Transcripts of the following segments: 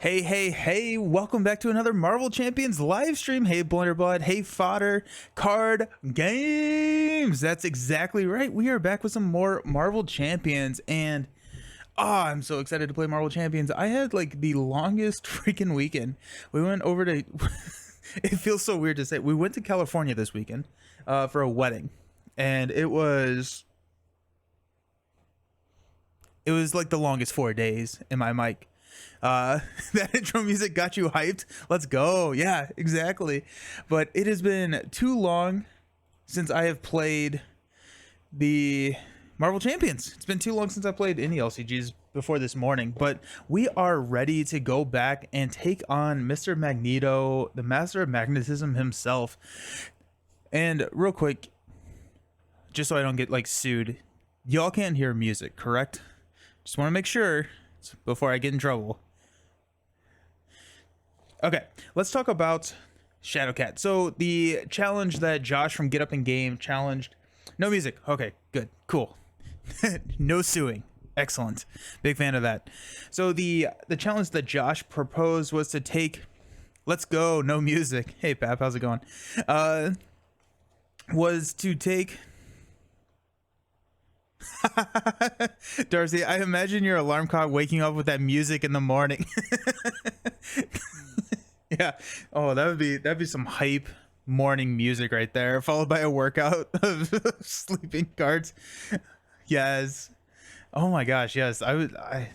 Hey, welcome back to another Marvel Champions live stream. Hey, Blunderbud. Hey, Fodder. Card Games. That's exactly right. We are back with some more Marvel Champions, and I'm so excited to play Marvel Champions. I had like the longest freaking weekend. We went over to, it feels so weird to say, we went to California this weekend for a wedding, and it was like the longest 4 days in my mic. That intro music got you hyped. Let's go. Yeah, exactly. But it has been too long since I have played the Marvel Champions. It's been too long since I played any LCGs before this morning, but we are ready to go back and take on Mr. Magneto, the master of magnetism himself. And real quick, just so I don't get like sued, y'all can't hear music, correct? Just want to make sure before I get in trouble. Okay, let's talk about Shadowcat. So the challenge that Josh from Get Up and Game challenged, no music. Okay, good, cool. No suing. Excellent. Big fan of that. So the challenge that Josh proposed was to take, let's go, no music. Hey Pap, how's it going? Was to take Darcy, I imagine your alarm clock waking up with that music in the morning. Yeah. Oh, that'd be some hype morning music right there, followed by a workout of sleeping cards. Yes. Oh my gosh, yes. I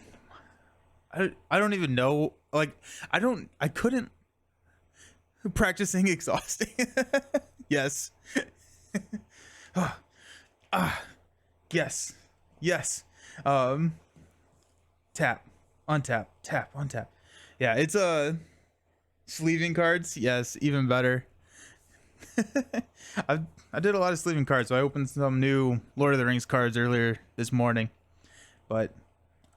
don't even know. Like I couldn't practicing exhausting. Yes. Yes. Tap, untap, tap, untap. Yeah, it's sleeving cards. Yes, even better. I did a lot of sleeving cards, so I opened some new Lord of the Rings cards earlier this morning. But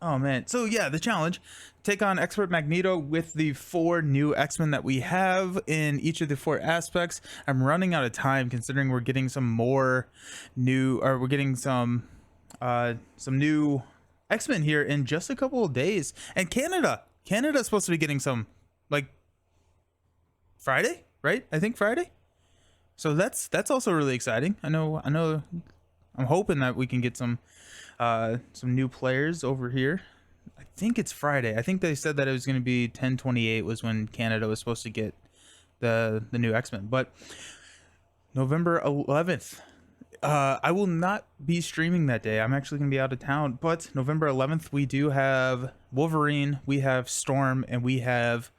oh man, so yeah, the challenge: take on Expert Magneto with the 4 new X-Men that we have in each of the 4 aspects. I'm running out of time considering we're getting some more new, or we're getting some new X-Men here in just a couple of days. And Canada's supposed to be getting some like Friday, right? I think Friday. So that's also really exciting. I know I'm hoping that we can get some new players over here. I think it's Friday. I think they said that it was going to be 10/28 was when Canada was supposed to get the new X-Men. But November 11th, I will not be streaming that day. I'm actually going to be out of town. But November 11th, we do have Wolverine, we have Storm, and we have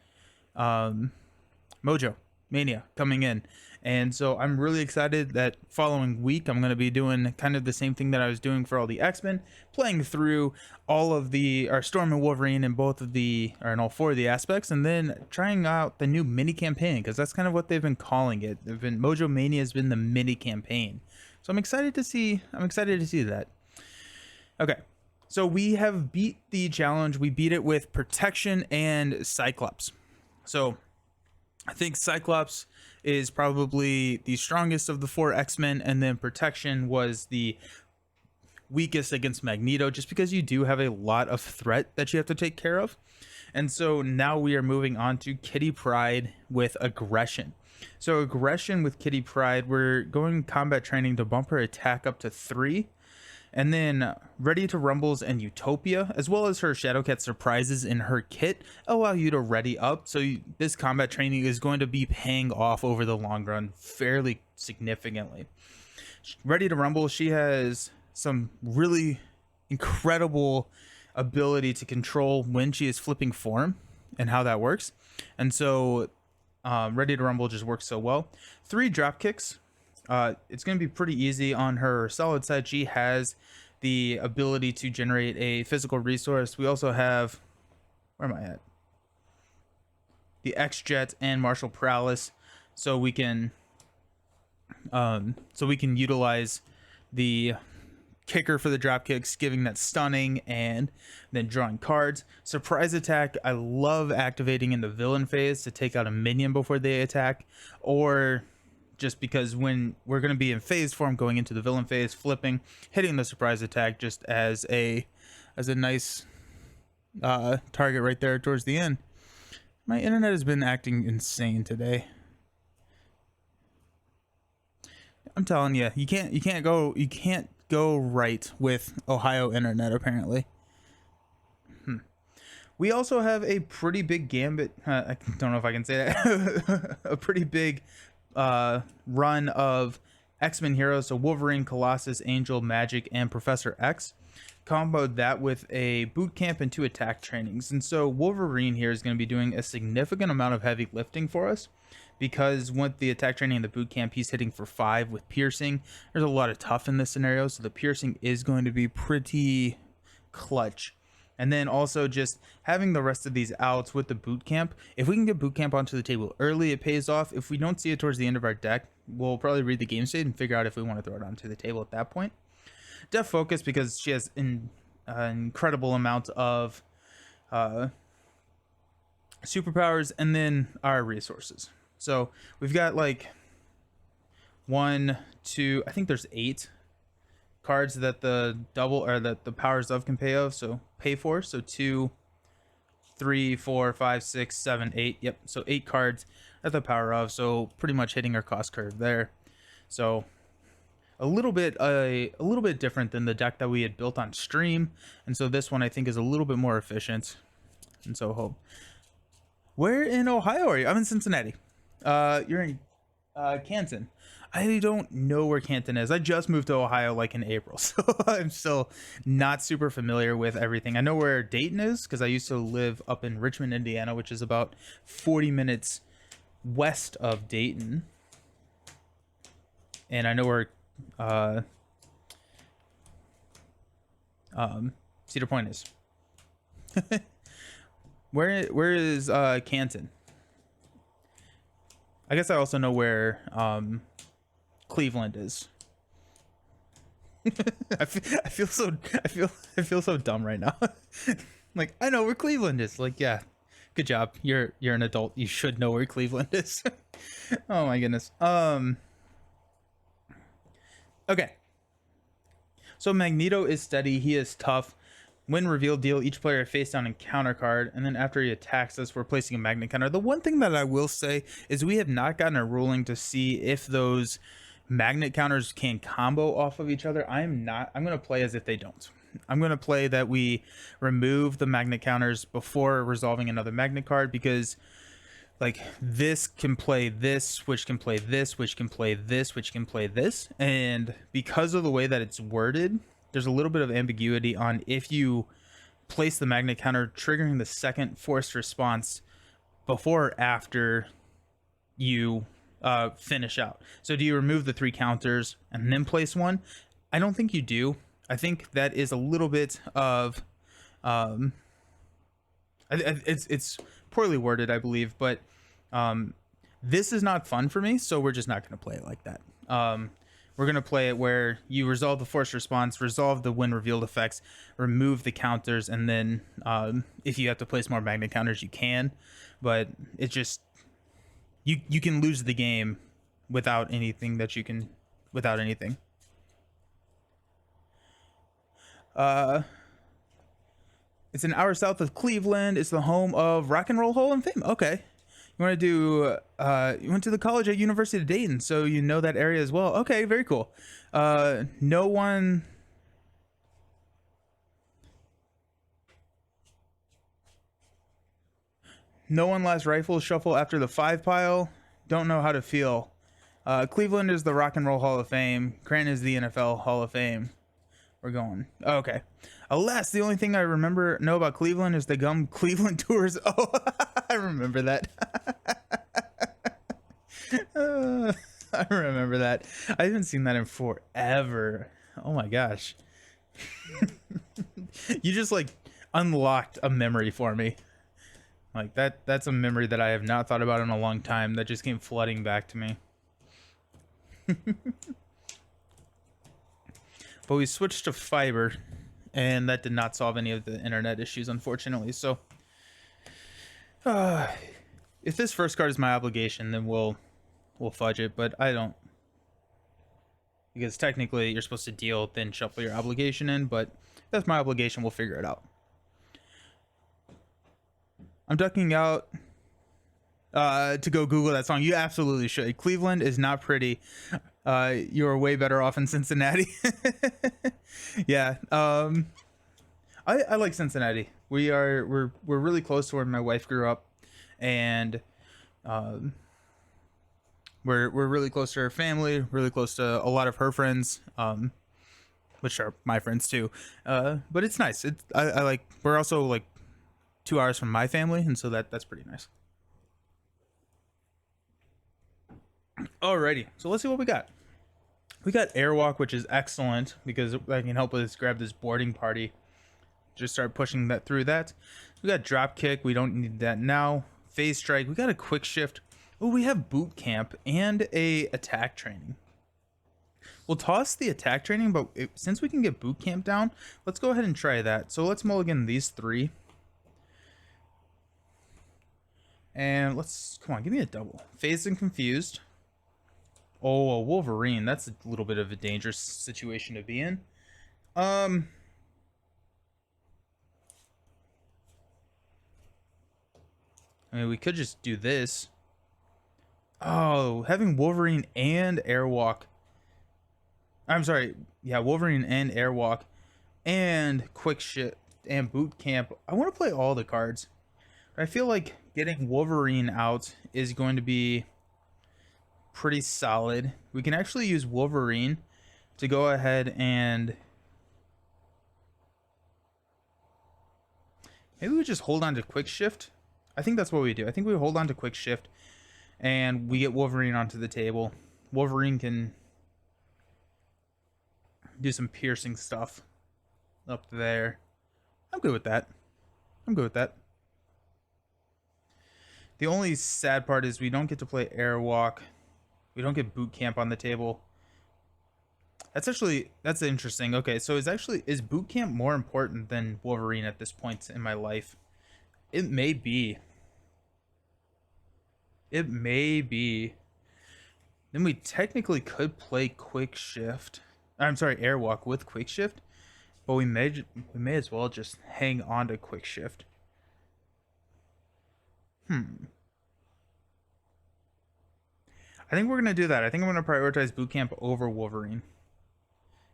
Mojo Mania coming in. And so I'm really excited that following week I'm going to be doing kind of the same thing that I was doing for all the X-Men, playing through all of our Storm and Wolverine in in all 4 of the aspects, and then trying out the new mini campaign, because that's kind of what they've been calling it. Mojo Mania has been the mini campaign. So I'm excited to see that. Okay. So we have beat the challenge. We beat it with Protection and Cyclops. So I think Cyclops is probably the strongest of the 4 X-Men, and then Protection was the weakest against Magneto, just because you do have a lot of threat that you have to take care of. And so now we are moving on to Kitty Pryde with Aggression. So Aggression with Kitty Pryde, we're going combat training to bump her attack up to 3. And then Ready to Rumbles and Utopia, as well as her Shadowcat surprises in her kit, allow you to ready up. So this combat training is going to be paying off over the long run fairly significantly. Ready to Rumble, she has some really incredible ability to control when she is flipping form and how that works. And so Ready to Rumble just works so well. 3 drop kicks. It's going to be pretty easy on her solid side. She has the ability to generate a physical resource. We also have, where am I at? The X-Jet and Martial Prowess, so we can utilize the kicker for the drop kicks, giving that stunning and then drawing cards. Surprise attack, I love activating in the villain phase to take out a minion before they attack, or just because when we're going to be in phase form going into the villain phase, flipping, hitting the surprise attack just as a nice target right there towards the end. My internet has been acting insane today. I'm telling you, you can't go right with Ohio internet apparently. We also have a pretty big gambit. I don't know if I can say that. A pretty big run of X-Men heroes. So Wolverine, Colossus, Angel, Magic, and Professor X. Comboed that with a boot camp and 2 attack trainings. And so Wolverine here is going to be doing a significant amount of heavy lifting for us, because with the attack training and the boot camp, he's hitting for 5 with piercing. There's a lot of tough in this scenario, so the piercing is going to be pretty clutch. And then also just having the rest of these outs with the boot camp. If we can get boot camp onto the table early, it pays off. If we don't see it towards the end of our deck, we'll probably read the game state and figure out if we want to throw it onto the table at that point. Def Focus, because she has an incredible amount of superpowers, and then our resources. So we've got like 1, 2, I think there's 8 cards that the double or that the powers of can pay for. So 2, 3, 4, 5, 6, 7, 8. Yep. So 8 cards at the power of. So pretty much hitting our cost curve there. So a little bit different than the deck that we had built on stream. And so this one I think is a little bit more efficient. And so hope. Where in Ohio are you? I'm in Cincinnati. You're in Canton. I don't know where Canton is. I just moved to Ohio like in April, so I'm still not super familiar with everything. I know where Dayton is because I used to live up in Richmond, Indiana, which is about 40 minutes west of Dayton. And I know where Cedar Point is. Where is Canton? I guess I also know where Cleveland is. I feel so dumb right now. Like, I know where Cleveland is. Like, yeah, good job. You're an adult. You should know where Cleveland is. Oh my goodness. Okay. So Magneto is steady. He is tough. When revealed, deal each player a face down encounter card, and then after he attacks us, we're placing a magnet counter. The one thing that I will say is we have not gotten a ruling to see if those magnet counters can combo off of each other. I'm going to play as if they don't. I'm going to play that we remove the magnet counters before resolving another magnet card, because like this can play this, which can play this, which can play this, which can play this. And because of the way that it's worded, there's a little bit of ambiguity on if you place the magnet counter triggering the second forced response before or after you finish out. So do you remove the 3 counters and then place one? I don't think you do. I think that is a little bit of it's poorly worded, I believe, but this is not fun for me, so we're just not going to play it like that. We're going to play it where you resolve the forced response, resolve the when revealed effects, remove the counters, and then if you have to place more magnet counters, you can. But it's just, you can lose the game without anything that you can, without anything. It's an hour south of Cleveland. It's the home of Rock and Roll Hall of Fame. Okay. You want to do, you went to the college at University of Dayton, so you know that area as well. Okay, very cool. No one last rifle shuffle after the 5 pile. Don't know how to feel. Cleveland is the Rock and Roll Hall of Fame. Canton is the NFL Hall of Fame. We're going. Okay. Alas, the only thing I know about Cleveland is the gum Cleveland tours. Oh, I remember that. I remember that. I haven't seen that in forever. Oh my gosh. You just like unlocked a memory for me. Like that's a memory that I have not thought about in a long time that just came flooding back to me. But we switched to fiber, and that did not solve any of the internet issues, unfortunately. So if this first card is my obligation, then we'll fudge it, but I don't, because technically you're supposed to deal, then shuffle your obligation in, but if that's my obligation, we'll figure it out. I'm ducking out to go Google that song. You absolutely should. Cleveland is not pretty. You're way better off in Cincinnati. Yeah. I like Cincinnati. We're really close to where my wife grew up, and um, we're really close to her family, really close to a lot of her friends, which are my friends too. But it's nice. I like. We're also like 2 hours from my family, and so that's pretty nice. Alrighty, so let's see what we got. We got Airwalk, which is excellent because that can help us grab this boarding party. Just start pushing that through that. We got Dropkick. We don't need that now. Phase Strike. We got a Quick Shift. Oh, we have Boot Camp and a Attack Training. We'll toss the Attack Training, but since we can get Boot Camp down, let's go ahead and try that. So let's mulligan these three. And let's, come on, give me a double. Phased and Confused. Oh, a Wolverine. That's a little bit of a dangerous situation to be in. I mean, we could just do this. Oh, having Wolverine and Airwalk. I'm sorry. Yeah, Wolverine and Airwalk and Quick Shift and Boot Camp. I want to play all the cards. I feel like getting Wolverine out is going to be pretty solid. We can actually use Wolverine to go ahead and maybe we just hold on to Quick Shift. I think that's what we do. I think we hold on to Quick Shift and we get Wolverine onto the table. Wolverine can do some piercing stuff up there. I'm good with that. I'm good with that. The only sad part is we don't get to play Airwalk. We don't get Boot Camp on the table. That's interesting. Okay, so is Boot Camp more important than Wolverine at this point in my life? It may be. It may be. Then we technically could play Quick Shift. I'm sorry, Airwalk with Quick Shift, but we may as well just hang on to Quick Shift. I think we're gonna do that. I think I'm gonna prioritize Boot Camp over Wolverine.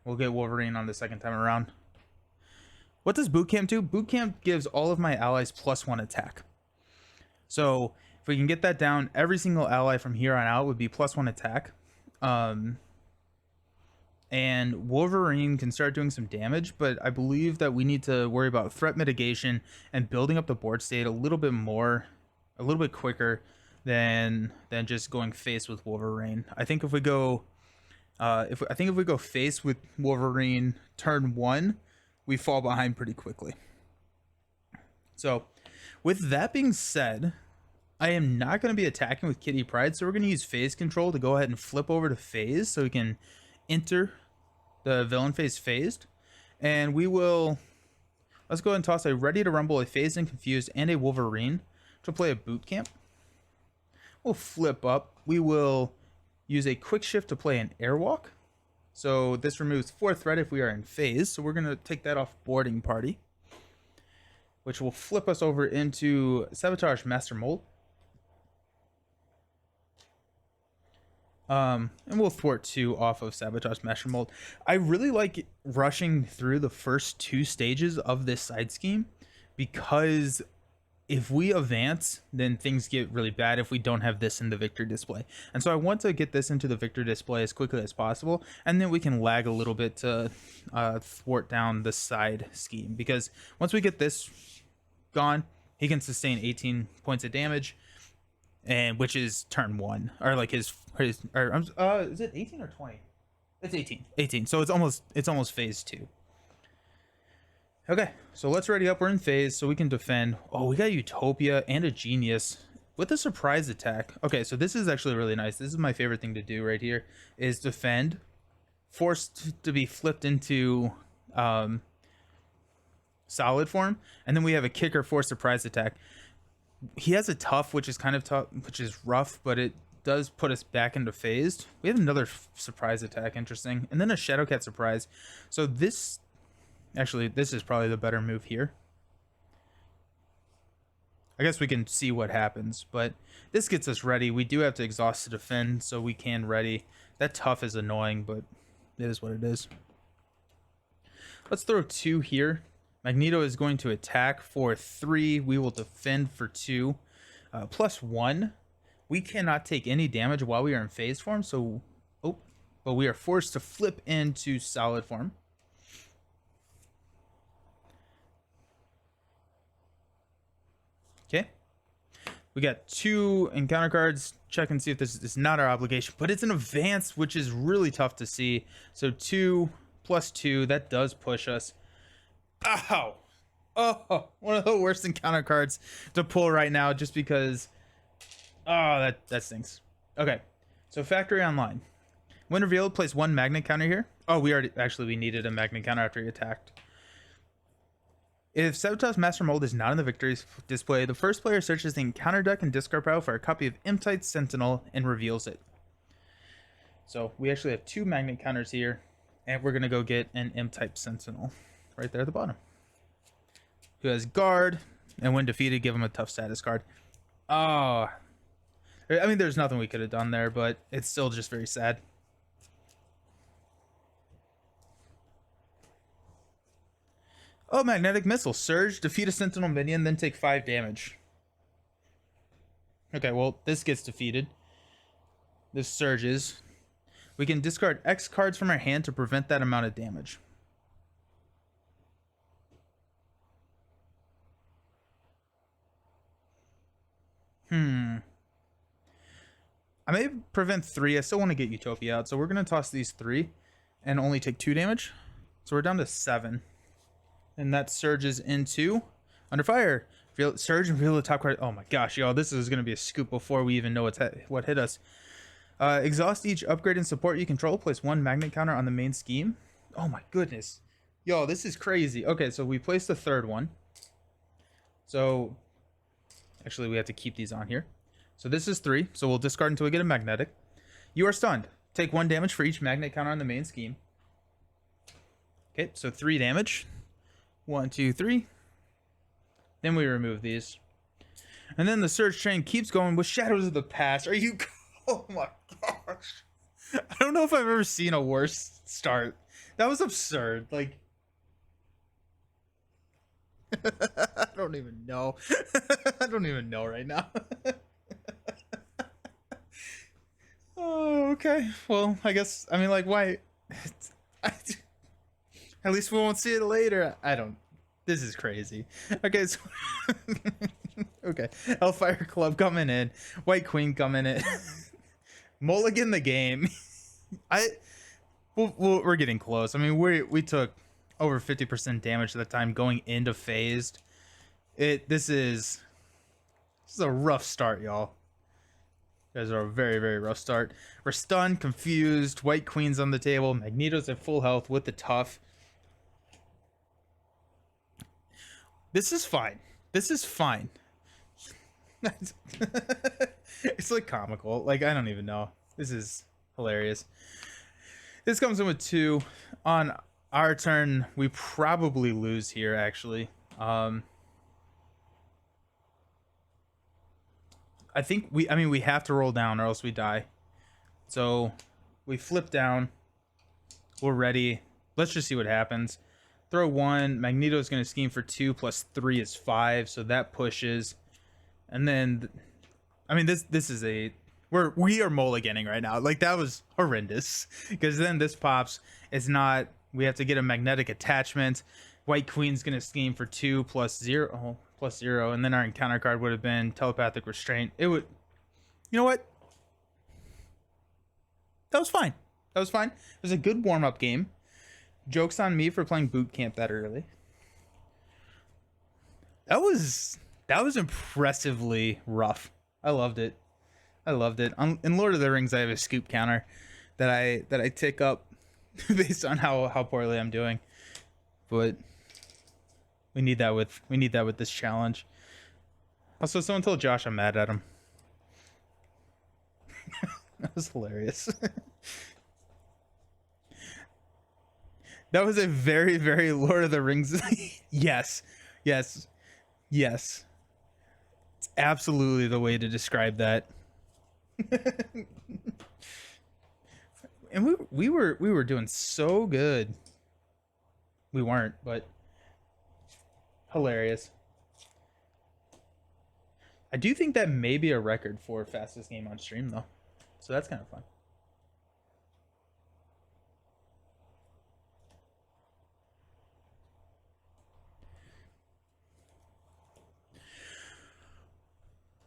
We'll get Wolverine on the second time around. What does Boot Camp do? Boot Camp gives all of my allies +1 attack. So if we can get that down, every single ally from here on out would be +1 attack. And Wolverine can start doing some damage, but I believe that we need to worry about threat mitigation and building up the board state a little bit more, a little bit quicker than just going face with Wolverine. I think if we go if we go face with Wolverine turn 1, we fall behind pretty quickly. So with that being said, I am not going to be attacking with Kitty Pryde, so we're going to use phase control to go ahead and flip over to phase so we can enter the villain phase phased. And we will, let's go ahead and toss a Ready to Rumble, a Phased and Confused, and a Wolverine to play a Boot Camp. We'll flip up. We will use a Quick Shift to play an Airwalk. So this removes 4 threat if we are in phase. So we're going to take that off boarding party, which will flip us over into Sabotage Master Mold. And we'll thwart 2 off of Sabotage Master Mold. I really like rushing through the first 2 stages of this side scheme, because if we advance, then things get really bad if we don't have this in the victory display. And so I want to get this into the victory display as quickly as possible, and then we can lag a little bit to thwart down the side scheme, because once we get this gone, he can sustain 18 points of damage, and which is turn 1, or like his is it 18 or 20? It's 18. So it's almost phase 2. Okay, so let's ready up. We're in phase, so we can defend. Oh, we got Utopia and a Genius with a surprise attack. Okay, so this is actually really nice. This is my favorite thing to do right here, is defend, forced to be flipped into solid form, and then we have a kicker force surprise attack. He has a tough, which is kind of tough, which is rough, but it does put us back into phased. We have another surprise attack, interesting, and then a Shadowcat surprise. So this is probably the better move here. I guess we can see what happens, but this gets us ready. We do have to exhaust to defend, so we can ready. That tough is annoying, but it is what it is. Let's throw 2 here. Magneto is going to attack for 3. We will defend for 2. +1. We cannot take any damage while we are in phase form, so... Oh, but we are forced to flip into solid form. Okay. We got 2 encounter cards. Check and see if this is not our obligation, but it's an advance, which is really tough to see. So 2 + 2, that does push us. Ow! Oh, one of the worst encounter cards to pull right now, just because. Oh, that stinks. Okay, so factory online. When revealed, place 1 magnet counter here. Oh, we needed a magnet counter after he attacked. If Sabotage Master Mold is not in the victory display, the first player searches the encounter deck and discard pile for a copy of M-Type Sentinel and reveals it. So we actually have 2 magnet counters here, and we're gonna go get an M-Type Sentinel right there at the bottom, who has guard, and when defeated, give him a tough status card. Oh, I mean, there's nothing we could have done there, but it's still just very sad. Oh, Magnetic Missile. Surge, defeat a Sentinel minion, then take 5 damage. Okay, well, this gets defeated. This surges. We can discard X cards from our hand to prevent that amount of damage. I may prevent 3. I still want to get Utopia out, so we're going to toss these 3 and only take 2 damage. So we're down to 7. And that surges into Under Fire. Surge and reveal the top card. Oh my gosh, y'all, this is going to be a scoop before we even know what hit us. Exhaust each upgrade and support you control. Place 1 magnet counter on the main scheme. Oh my goodness. Yo, this is crazy. Okay, so we placed the 3rd one. So, actually, we have to keep these on here. So this is 3. So we'll discard until we get a magnetic. You are stunned. Take 1 damage for each magnet counter on the main scheme. Okay, so 3 damage. 1, 2, 3. Then we remove these. And then the Surge train keeps going with Shadows of the Past. Are you... Oh my gosh. I don't know if I've ever seen a worse start. That was absurd. Like... I don't even know. I don't even know right now. Oh, okay. Well, I guess, I mean, like, why? At least we won't see it later. I don't. This is crazy. Okay, so. Okay. Hellfire Club coming in. White Queen coming in. Mulligan the game. We're getting close. I mean, we took over 50% damage at the time going into phased. This is a rough start, y'all. Guys are a very, very rough start. We're stunned, confused. White Queen's on the table. Magneto's at full health with the tough. This is fine. This is fine. It's like comical. Like, I don't even know. This is hilarious. This comes in with 2. On our turn, we probably lose here, actually. I think we have to roll down or else we die. So we flip down. We're ready. Let's just see what happens. Throw 1. Magneto's going to scheme for 2 plus 3 is 5. So that pushes. And then, I mean, this is we are mulliganing right now. Like, that was horrendous. Because then this pops. It's not, we have to get a magnetic attachment. White Queen's going to scheme for 2 plus 0. Oh, plus 0, and then our encounter card would have been Telepathic Restraint. It would, you know what? That was fine. That was fine. It was a good warm-up game. Joke's on me for playing boot camp that early. That was impressively rough. I loved it. I loved it. In Lord of the Rings, I have a scoop counter that I tick up based on how poorly I'm doing, but. We need that with this challenge. Also, someone told Josh I'm mad at him. That was hilarious. That was a very, very Lord of the Rings. Yes. absolutely the way to describe that. And we were doing so good. We weren't, but hilarious. I do think that may be a record for fastest game on stream though. So that's kind of fun.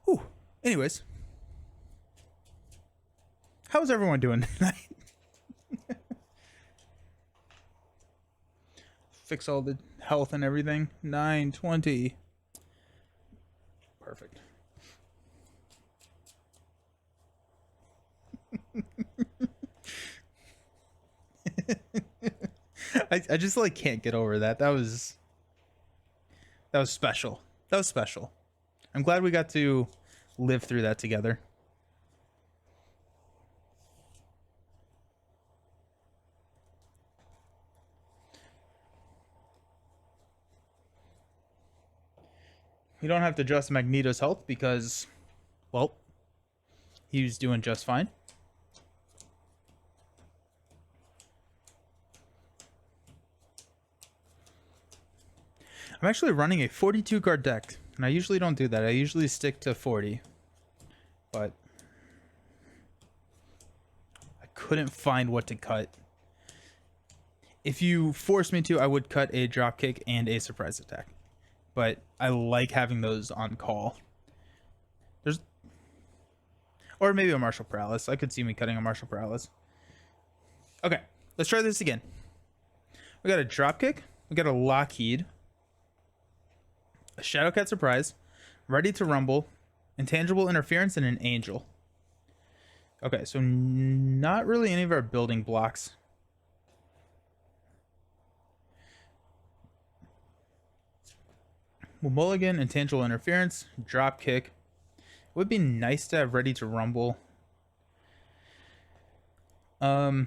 Whew. Anyways, how's everyone doing tonight? Fix all the health and everything. 9:20. Perfect. I just like can't get over that. That was special. That was special. I'm glad we got to live through that together. We don't have to adjust Magneto's health because, well, he was doing just fine. I'm actually running a 42 card deck, and I usually don't do that. I usually stick to 40, but I couldn't find what to cut. If you forced me to, I would cut a dropkick and a surprise attack, but I like having those on call. Or maybe a martial paralysis. I could see me cutting a martial paralysis. Okay, let's try this again. We got a dropkick, we got a Lockheed, a Shadowcat surprise, ready to rumble, intangible interference, and an angel. Okay, so not really any of our building blocks. Well, mulligan, intangible interference, dropkick. Would be nice to have ready to rumble. Let's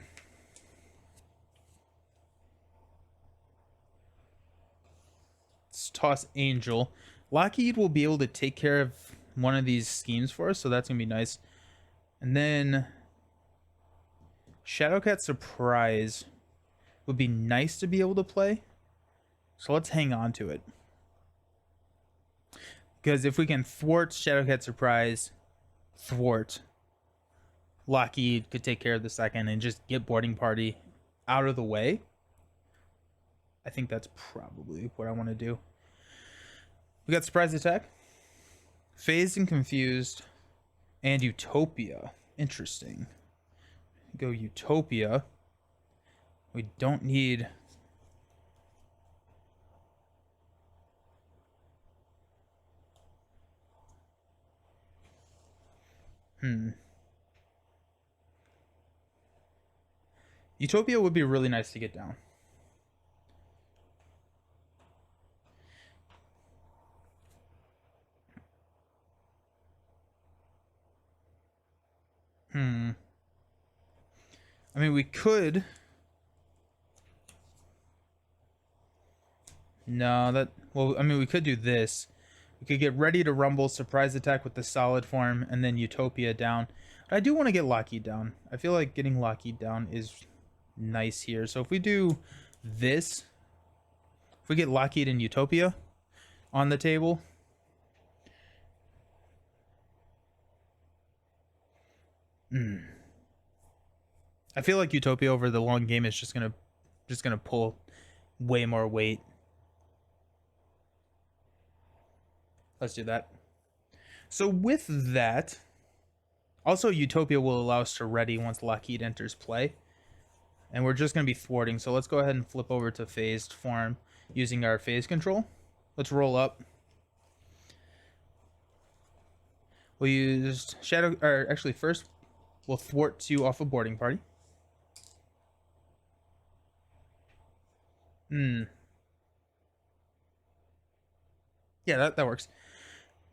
toss angel. Lockheed will be able to take care of one of these schemes for us, so that's gonna be nice. And then Shadowcat surprise would be nice to be able to play. So let's hang on to it. Because if we can thwart Shadowcat surprise, Lockheed could take care of the second and just get boarding party out of the way. I think that's probably what I want to do. We got surprise attack, phased and confused, and utopia. Interesting. Go utopia. We don't need... Utopia would be really nice to get down. I mean, we could... No, that... Well, I mean, we could do this. We could get ready to rumble, surprise attack with the solid form, and then Utopia down. But I do want to get Lockheed down. I feel like getting Lockheed down is nice here. So if we do this, if we get Lockheed and Utopia on the table, I feel like Utopia over the long game is just gonna pull way more weight. Let's do that. So with that, also Utopia will allow us to ready once Lockheed enters play. And we're just going to be thwarting. So let's go ahead and flip over to phased form using our phase control. Let's roll up. We'll use Shadow... Or actually, first, we'll thwart 2 off a boarding party. Yeah, that works.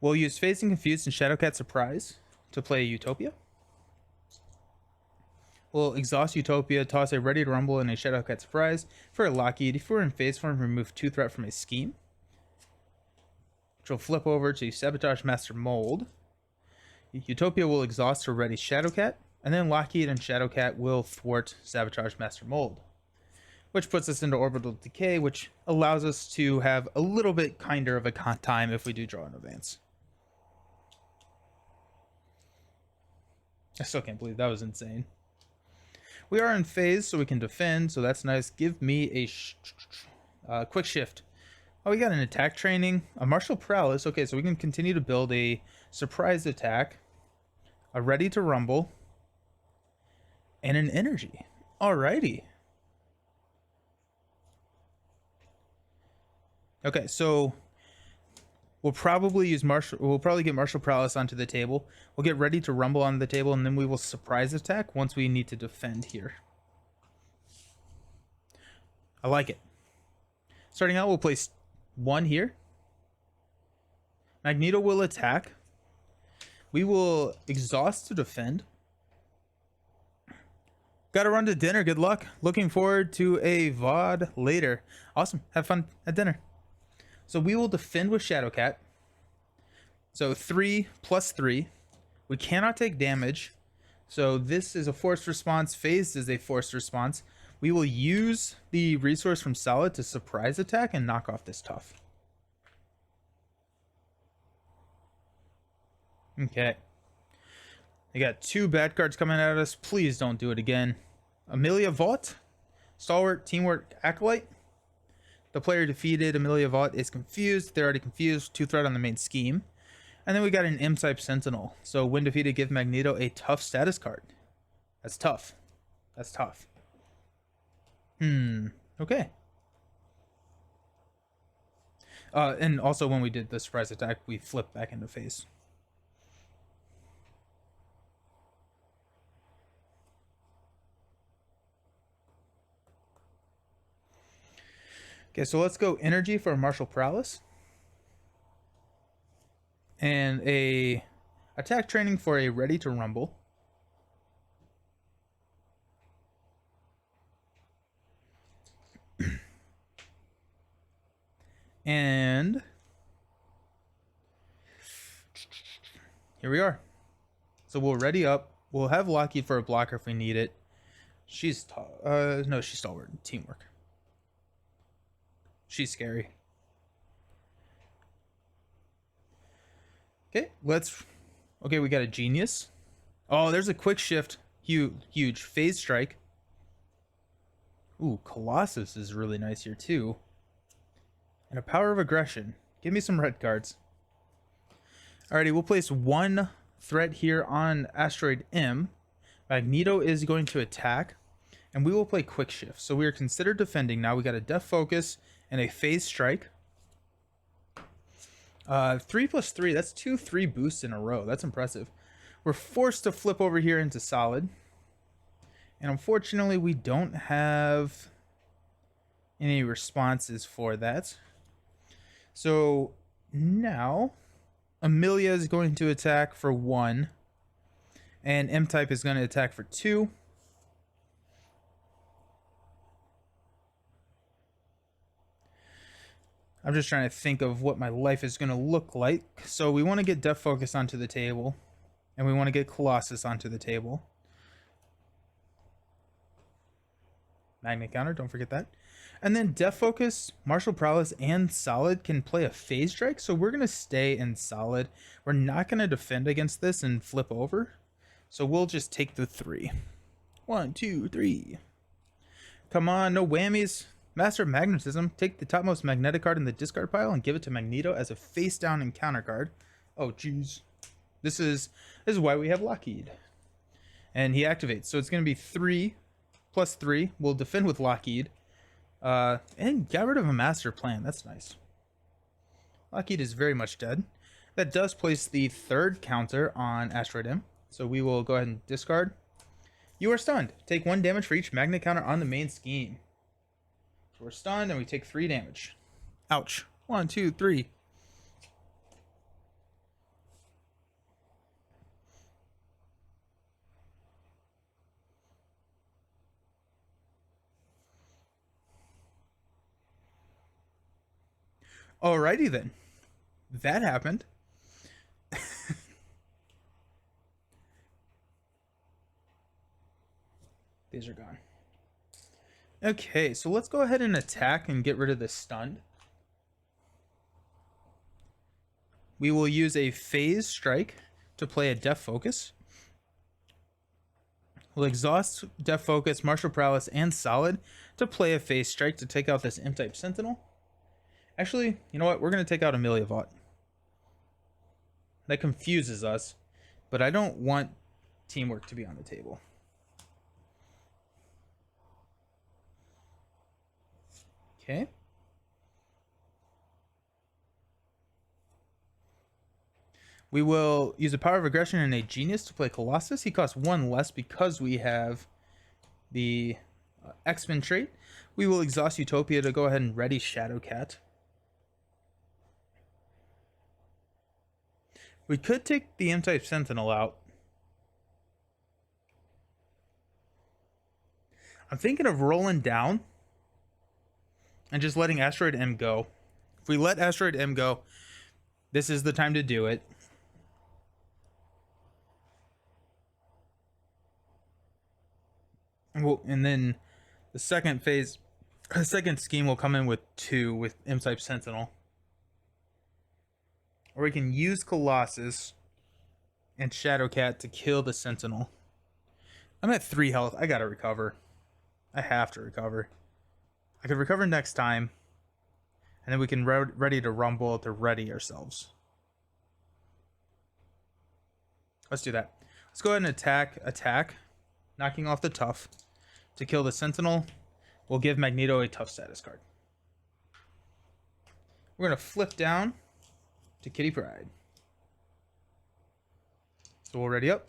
We'll use Phased and Confused and Shadowcat Surprise to play Utopia. We'll exhaust Utopia, toss a Ready to Rumble and a Shadowcat Surprise for a Lockheed. If we're in phase form, remove 2 threat from a scheme. which will flip over to Sabotage Master Mold. Utopia will exhaust to ready Shadowcat, and then Lockheed and Shadowcat will thwart Sabotage Master Mold, which puts us into Orbital Decay, which allows us to have a little bit kinder of a time if we do draw in advance. I still can't believe that was insane. We are in phase, so we can defend, so that's nice. Give me a quick shift. Oh, we got an attack training, a martial prowess. Okay, so we can continue to build a surprise attack, a ready to rumble, and an energy. Alrighty. Okay, so we'll probably use We'll probably get martial prowess onto the table. We'll get ready to rumble on the table, and then we will surprise attack once we need to defend here. I like it. Starting out, we'll place 1 here. Magneto will attack. We will exhaust to defend. Gotta run to dinner. Good luck. Looking forward to a VOD later. Awesome. Have fun at dinner. So we will defend with Shadowcat. So 3 plus 3. We cannot take damage. So this is a forced response. Phased is a forced response. We will use the resource from Solid to surprise attack and knock off this tough. Okay. We got 2 bad cards coming at us. Please don't do it again. Amelia Vaught. Stalwart Teamwork Acolyte. The player defeated Amelia Vaught is confused. They're already confused. 2 threat on the main scheme. And then we got an M-type Sentinel. So when defeated, give Magneto a tough status card. That's tough. That's tough. Okay. And also when we did the surprise attack, we flipped back into phase. Okay, so let's go energy for martial prowess. And a attack training for a ready to rumble. And here we are. So we'll ready up. We'll have Lockheed for a blocker if we need it. She's no, she's stalwart. Teamwork. She's scary. Okay, okay, we got a genius. Oh, there's a quick shift. Huge. Phase strike. Ooh, Colossus is really nice here too. And a power of aggression. Give me some red cards. Alrighty, we'll place 1 threat here on Asteroid M. Magneto is going to attack. And we will play quick shift. So we are considered defending now. We got a death focus and a phase strike. 3 plus 3, that's 2 3 boosts in a row. That's impressive. We're forced to flip over here into solid. And unfortunately, we don't have any responses for that. So now Amelia is going to attack for 1. And M-Type is going to attack for 2. I'm just trying to think of what my life is going to look like. So we want to get Death Focus onto the table. And we want to get Colossus onto the table. Magnet Counter, don't forget that. And then Death Focus, Martial Prowess, and Solid can play a Phase Strike. So we're going to stay in Solid. We're not going to defend against this and flip over. So we'll just take the 3. 1, 2, 3. Come on, no whammies. Master of Magnetism. Take the topmost magnetic card in the discard pile and give it to Magneto as a face down encounter card. Oh, jeez. This is why we have Lockheed. And he activates. So it's going to be 3 plus 3. We'll defend with Lockheed. And get rid of a master plan. That's nice. Lockheed is very much dead. That does place the 3rd counter on Asteroid M. So we will go ahead and discard. You are stunned. Take 1 damage for each magnet counter on the main scheme. So we're stunned and we take 3 damage. Ouch. 1, 2, 3. Alrighty then. that happened. These are gone. Okay, so let's go ahead and attack and get rid of this stun. We will use a phase strike to play a Def Focus. We'll exhaust Def Focus, Martial Prowess, and Solid to play a phase strike to take out this Imp-type Sentinel. Actually, you know what? We're going to take out Amelia Vought. That confuses us, but I don't want teamwork to be on the table. Okay. We will use a Power of Aggression and a Genius to play Colossus. He costs 1 less because we have the X-Men trait. We will exhaust Utopia to go ahead and ready Shadowcat. We could take the Imp-type Sentinel out. I'm thinking of rolling down and just letting Asteroid M go. If we let Asteroid M go, this is the time to do it. Well, and then the second phase, the second scheme will come in with 2 with Imp-type Sentinel. Or we can use Colossus and Shadowcat to kill the Sentinel. I'm at 3 health. I gotta recover. I have to recover. I could recover next time. And then we can ready to rumble to ready ourselves. Let's do that. Let's go ahead and attack. Knocking off the tough. To kill the Sentinel, we'll give Magneto a tough status card. We're going to flip down to Kitty Pryde. So we're ready up.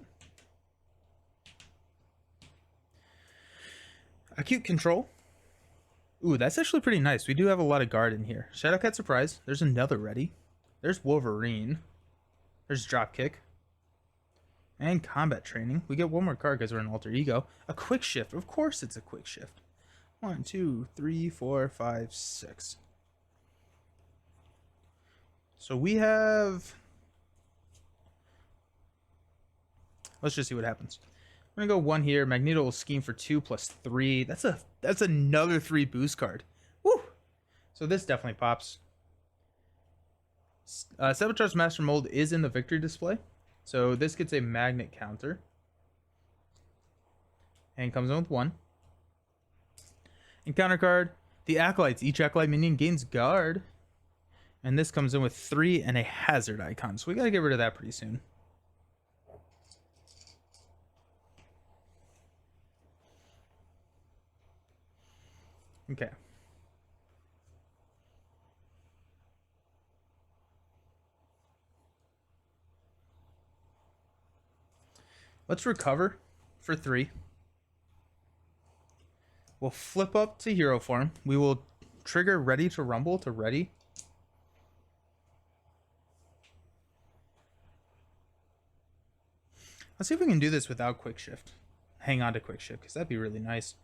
Acute Control. Ooh, that's actually pretty nice. We do have a lot of guard in here. Shadowcat Surprise. There's another ready. There's Wolverine. There's Dropkick. And Combat Training. We get 1 more card because we're an Alter Ego. A Quick Shift. Of course it's a Quick Shift. 1, 2, 3, 4, 5, 6. So we have... Let's just see what happens. We're going to go 1 here. Magneto will scheme for 2 plus 3. That's another 3 boost card. Woo! So this definitely pops. Sabotage Master Mold is in the victory display. So this gets a magnet counter. And comes in with 1. Encounter card. The Acolytes. Each Acolyte minion gains guard. And this comes in with 3 and a hazard icon. So we got to get rid of that pretty soon. Okay. Let's recover for 3. We'll flip up to hero form. We will trigger ready to rumble to ready. Let's see if we can do this without quick shift. Hang on to quick shift because that'd be really nice.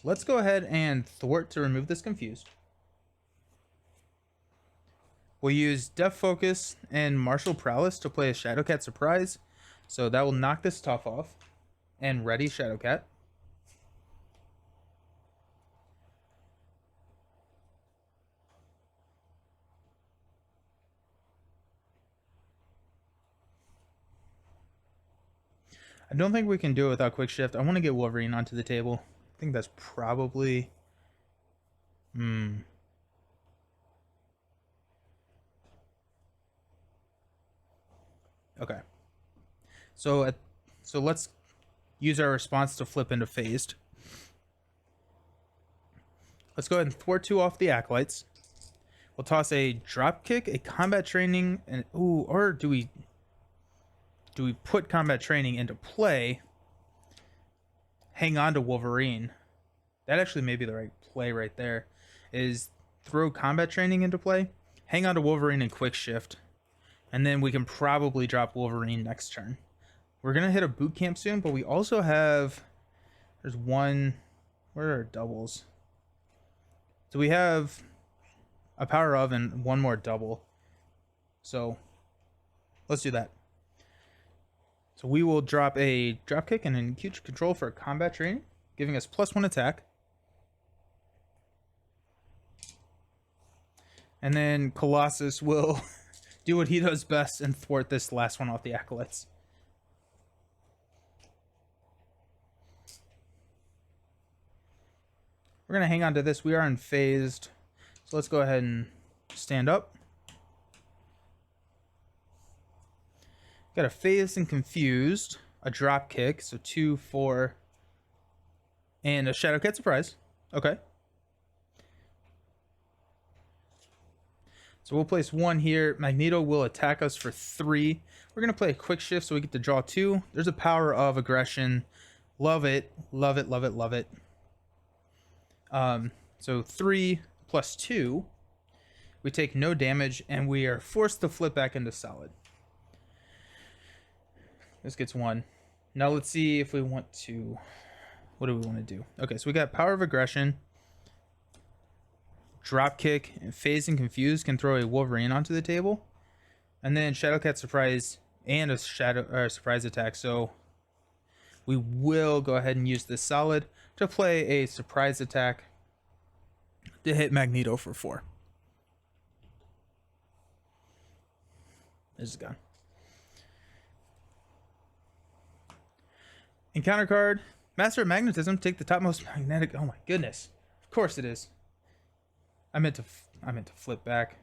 Let's go ahead and thwart to remove this confused. We'll use Def Focus and Martial Prowess to play a Shadowcat Surprise. So that will knock this tough off. And ready Shadowcat. I don't think we can do it without quick shift. I want to get Wolverine onto the table. I think that's probably... Okay. So let's use our response to flip into phased. Let's go ahead and thwart 2 off the Acolytes. We'll toss a drop kick, a combat training, and or do we put combat training into play? Hang on to Wolverine. That actually may be the right play right there. Is throw combat training into play, hang on to Wolverine and quick shift, and then we can probably drop Wolverine next turn. We're gonna hit a boot camp soon, but we also have, there's one, where are our doubles? So we have a power of and one more double. So let's do that. So we will drop a drop kick and an acute control for combat training, giving us +1 attack. And then Colossus will do what he does best and thwart this last one off the acolytes. We're going to hang on to this. We are unfazed. So let's go ahead and stand up. Got a phased and confused, a drop kick, so 2, 4, and a Shadowcat surprise. Okay. So we'll place 1 here. Magneto will attack us for 3. We're going to play a quick shift so we get to draw 2. There's a power of aggression. Love it. Love it, love it, love it. So 3 + 2. We take no damage, and we are forced to flip back into solid. This gets 1. Now let's see if we want to... What do we want to do? Okay, so we got power of aggression. Drop kick, and phase and confuse can throw a Wolverine onto the table, and then Shadowcat surprise and a surprise attack. So we will go ahead and use this solid to play a surprise attack to hit Magneto for 4. This is gone. Encounter card, Master of Magnetism. Take the topmost magnetic. Oh my goodness! Of course it is. I meant to flip back.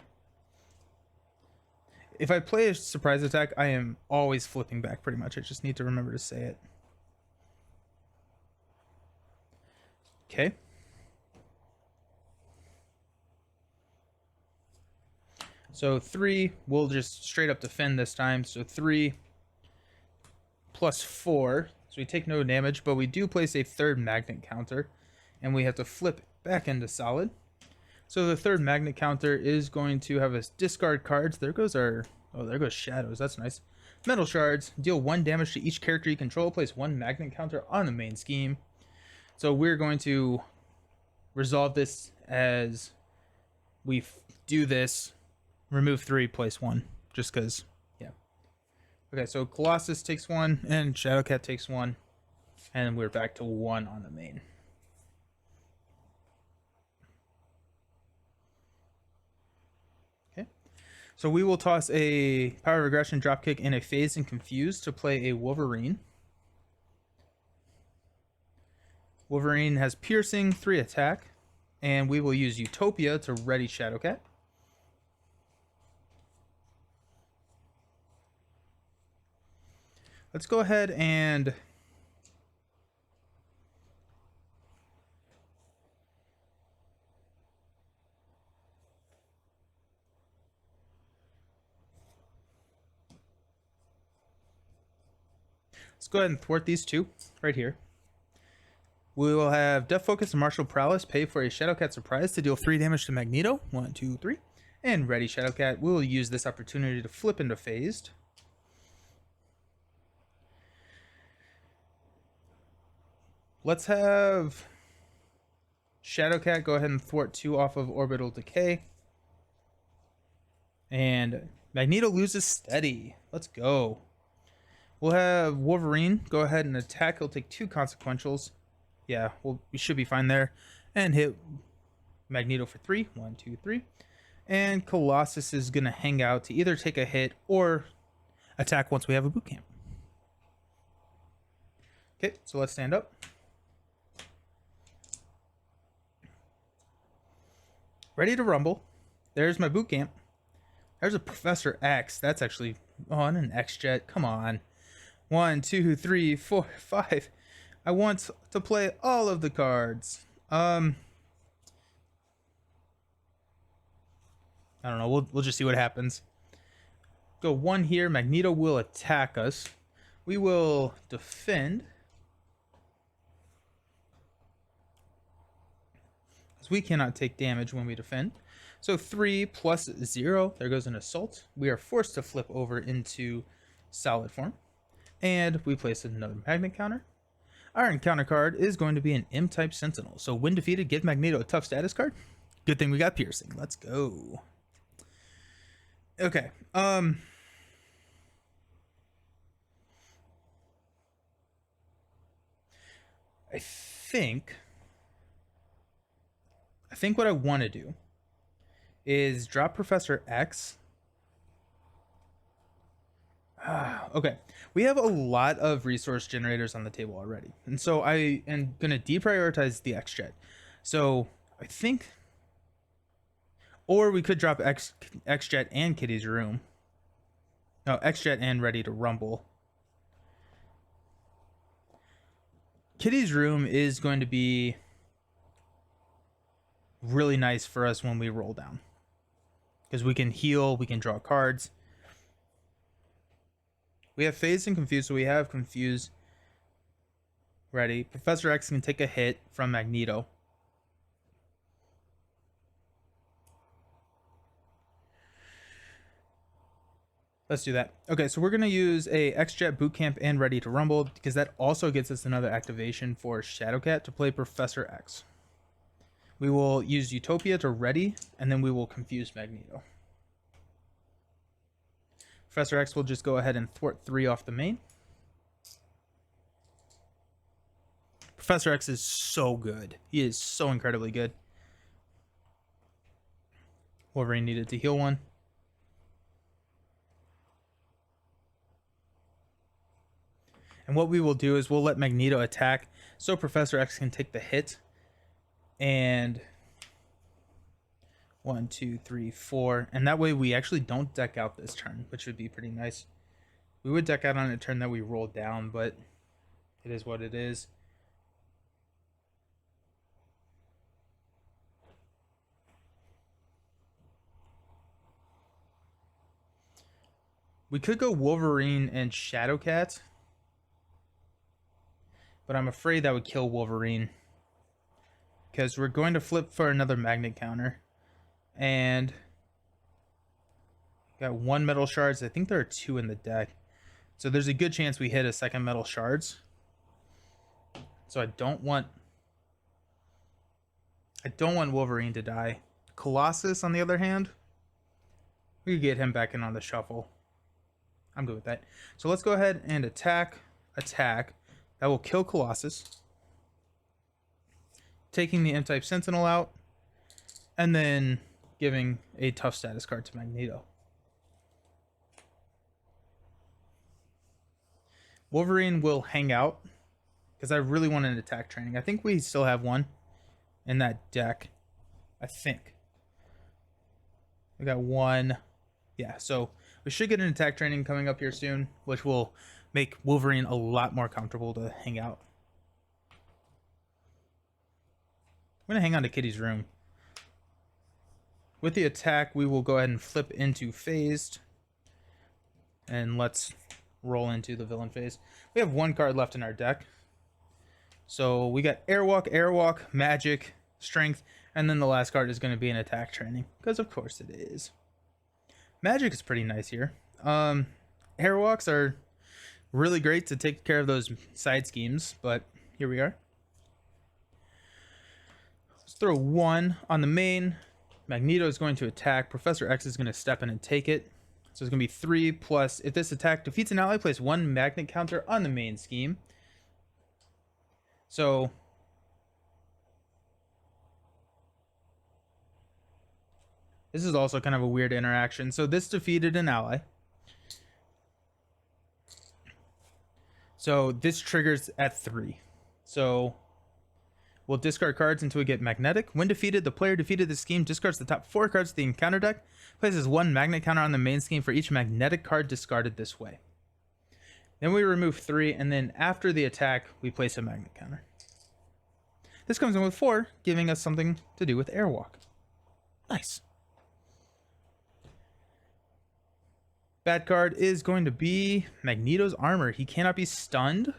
If I play a surprise attack, I am always flipping back pretty much. I just need to remember to say it. Okay. So 3, we'll just straight up defend this time. So 3 + 4. So we take no damage, but we do place a 3rd magnet counter, and we have to flip back into solid. So the 3rd magnet counter is going to have us discard cards. There goes our... Oh, there goes shadows. That's nice. Metal shards. Deal 1 damage to each character you control. Place 1 magnet counter on the main scheme. So we're going to resolve this as we do this. Remove 3, place 1. Just because, yeah. Okay, so Colossus takes 1, and Shadowcat takes 1. And we're back to 1 on the main. So we will toss a power of aggression, dropkick, and a phase and confuse to play a Wolverine. Wolverine has piercing, 3 attack, and we will use Utopia to ready Shadowcat. Let's go ahead and go ahead and thwart these 2 right here. We will have Death Focus and Martial Prowess pay for a Shadowcat surprise to deal 3 damage to Magneto. 1, 2, 3. And ready Shadowcat. We will use this opportunity to flip into phased. Let's have Shadowcat go ahead and thwart 2 off of Orbital Decay. And Magneto loses steady. Let's go. We'll have Wolverine go ahead and attack. He'll take 2 consequentials. Yeah, we should be fine there. And hit Magneto for 3. 1, 2, 3. And Colossus is going to hang out to either take a hit or attack once we have a boot camp. Okay, so let's stand up. Ready to rumble. There's my boot camp. There's a Professor X. That's actually on an X-Jet. Come on. 1, 2, 3, 4, 5. I want to play all of the cards. I don't know. We'll just see what happens. Go 1 here. Magneto will attack us. We will defend. Because we cannot take damage when we defend. So 3 + 0. There goes an assault. We are forced to flip over into solid form. And we place another magnet counter. Our encounter card is going to be an M-type Sentinel. So when defeated, give Magneto a tough status card. Good thing we got piercing. Let's go. Okay. I think what I want to do is drop Professor X. Okay, we have a lot of resource generators on the table already, and so I am gonna deprioritize the X-Jet. So I think, or we could drop X-Jet and Kitty's Room. No, X-Jet and Ready to Rumble. Kitty's Room is going to be really nice for us when we roll down, because we can heal, we can draw cards. We have Phased and Confused, so we have Confused ready. Professor X can take a hit from Magneto. Let's do that. Okay, so we're going to use a X-Jet Bootcamp and Ready to Rumble, because that also gets us another activation for Shadowcat to play Professor X. We will use Utopia to ready, and then we will confuse Magneto. Professor X will just go ahead and thwart 3 off the main. Professor X is so good. He is so incredibly good. Wolverine needed to heal 1. And what we will do is we'll let Magneto attack so Professor X can take the hit. And 1, 2, 3, 4. And that way we actually don't deck out this turn, which would be pretty nice. We would deck out on a turn that we rolled down, but it is what it is. We could go Wolverine and Shadowcat, but I'm afraid that would kill Wolverine, because we're going to flip for another magnet counter. And got 1 metal shards. I think there are 2 in the deck, so there's a good chance we hit a second metal shards. So I don't want Wolverine to die. Colossus, on the other hand, we could get him back in on the shuffle. I'm good with that. So let's go ahead and attack. That will kill Colossus, taking the M-type Sentinel out, and then giving a tough status card to Magneto. Wolverine will hang out, because I really want an attack training. I think we still have 1 in that deck. I think. We got 1. Yeah, so we should get an attack training coming up here soon, which will make Wolverine a lot more comfortable to hang out. I'm going to hang on to Kitty's Room. With the attack, we will go ahead and flip into Phased. And let's roll into the villain phase. We have 1 card left in our deck. So we got Airwalk, Magic, Strength, and then the last card is going to be an attack training, because of course it is. Magic is pretty nice here. Airwalks are really great to take care of those side schemes, but here we are. Let's throw 1 on the main. Magneto is going to attack. Professor X is going to step in and take it. So it's going to be 3 plus, if this attack defeats an ally, place 1 magnet counter on the main scheme. So this is also kind of a weird interaction. So this defeated an ally. So this triggers at 3. So we'll discard cards until we get magnetic. When defeated, the player defeated the scheme discards the top 4 cards of the encounter deck, places 1 magnet counter on the main scheme for each magnetic card discarded this way. Then we remove 3, and then after the attack, we place a magnet counter. This comes in with 4, giving us something to do with Airwalk. Nice. Bad card is going to be Magneto's Armor. He cannot be stunned.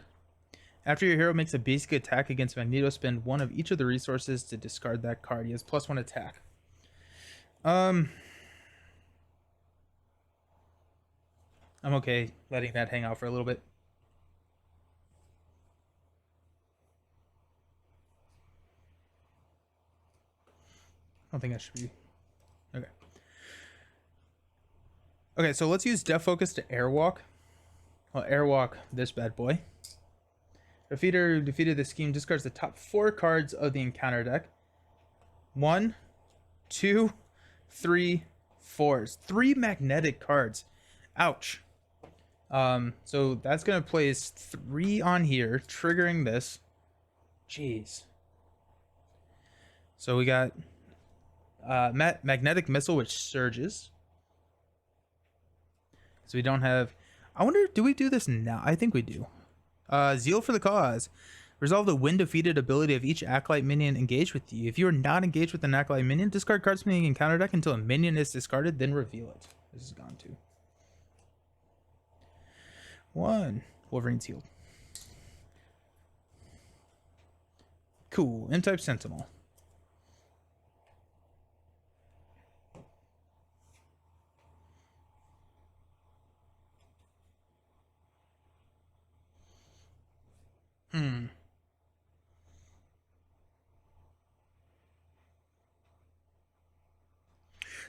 After your hero makes a basic attack against Magneto, spend 1 of each of the resources to discard that card. He has +1 attack. I'm okay letting that hang out for a little bit. don't think I should be. Okay. Okay, so let's use Death Focus to Airwalk. Well, Airwalk this bad boy. Defeater who defeated the scheme discards the top 4 cards of the encounter deck. 1, 2, 3, 4. 3 magnetic cards. Ouch. So that's gonna place 3 on here, triggering this. Jeez. So we got magnetic missile, which surges. So we don't have. I wonder, do we do this now? I think we do. Zeal for the cause. Resolve the when defeated ability of each Acolyte minion engaged with you. If you are not engaged with an Acolyte minion, discard cards from the encounter deck until a minion is discarded, then reveal it. This is gone too. 1. Wolverine's healed. Cool. M-type Sentinel.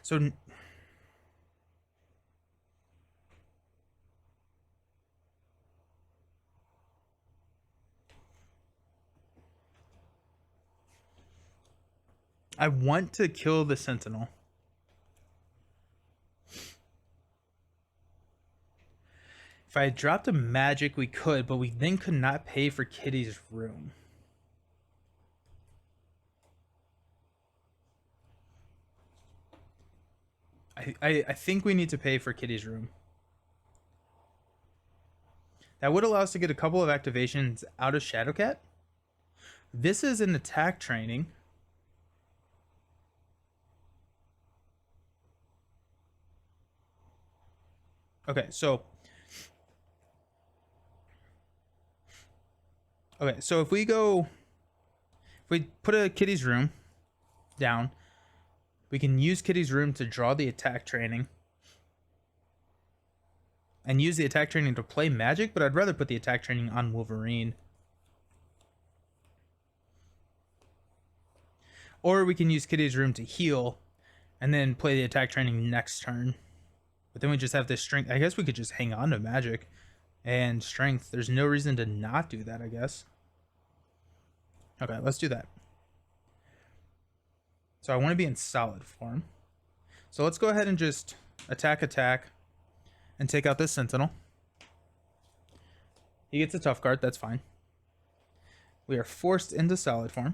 So I want to kill the Sentinel. If I had dropped a magic, we could, but we then could not pay for Kitty's room. I think we need to pay for Kitty's room. That would allow us to get a couple of activations out of Shadowcat. This is an attack training. Okay, so if we put a Kitty's room down, we can use Kitty's room to draw the attack training and use the attack training to play magic, but I'd rather put the attack training on Wolverine. Or we can use Kitty's room to heal and then play the attack training next turn. But then we just have this strength. I guess we could just hang on to magic and strength. There's no reason to not do that, I guess. Okay, let's do that. So I want to be in solid form. So let's go ahead and just attack, and take out this Sentinel. He gets a tough card, that's fine. We are forced into solid form.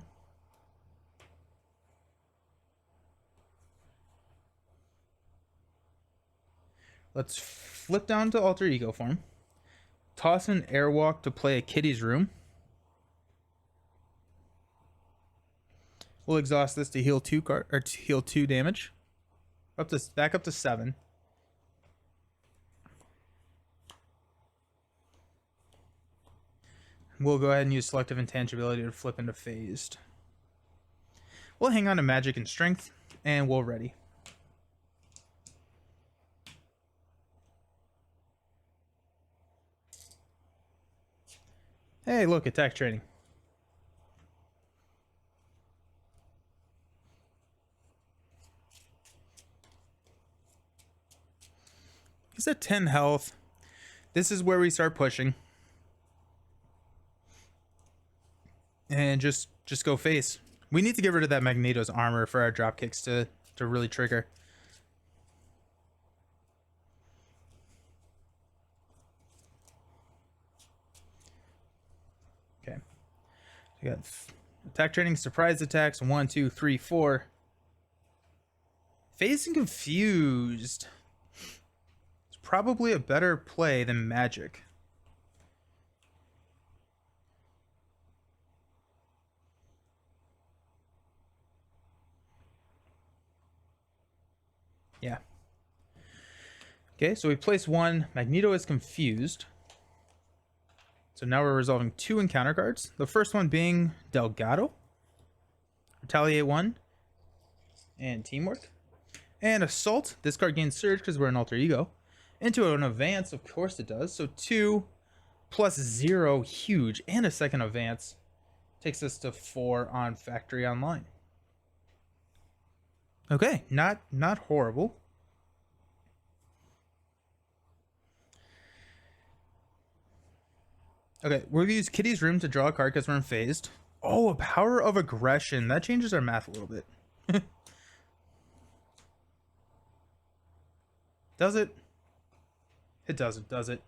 Let's flip down to alter ego form. Toss an Airwalk to play a Kitty's room. We'll exhaust this to heal 2 damage. Back up to 7. We'll go ahead and use selective intangibility to flip into phased. We'll hang on to magic and strength, and we'll ready. Hey, look, attack training. He's at 10 health. This is where we start pushing. And just go face. We need to get rid of that Magneto's armor for our drop kicks to really trigger. Okay. We got attack training, surprise attacks. 1, 2, 3, 4. Phased and confused. It's probably a better play than magic. Yeah. Okay, so we place 1. Magneto is confused. So now we're resolving 2 encounter cards. The first one being Delgado. Retaliate 1. And Teamwork. And Assault. This card gains Surge because we're an alter ego. Into an advance, of course it does. So 2 plus 0, huge. And a second advance. Takes us to 4 on Factory Online. Okay, not horrible. Okay, we're gonna use Kitty's Room to draw a card because we're unfazed. Oh, a Power of Aggression. That changes our math a little bit. Does it? It doesn't, does it?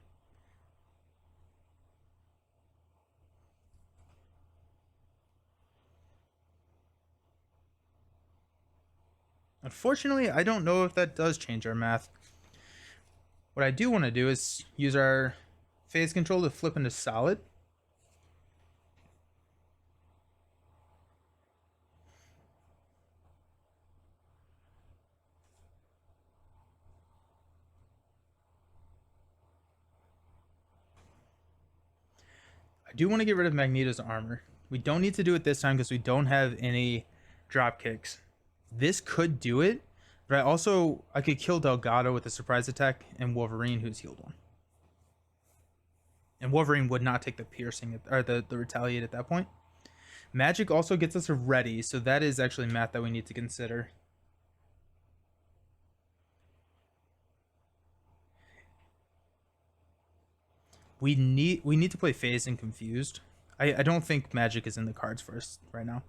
Unfortunately, I don't know if that does change our math. What I do want to do is use our phase control to flip into solid. I do want to get rid of Magneto's armor. We don't need to do it this time because we don't have any drop kicks. This could do it, but I could kill Delgado with a surprise attack and Wolverine, who's healed one. And Wolverine would not take the piercing or the retaliate at that point. Magic also gets us ready, so that is actually math that we need to consider. We need to play phased and confused. I don't think magic is in the cards for us right now.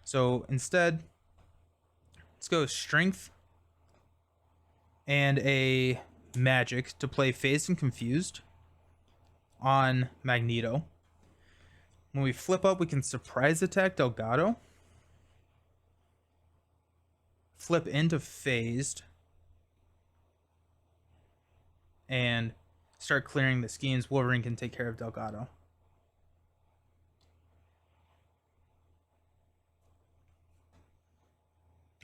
So instead, let's go strength and a magic to play phased and confused on Magneto. When we flip up, we can surprise attack Delgado, flip into phased, and start clearing the schemes. Wolverine can take care of Delgado.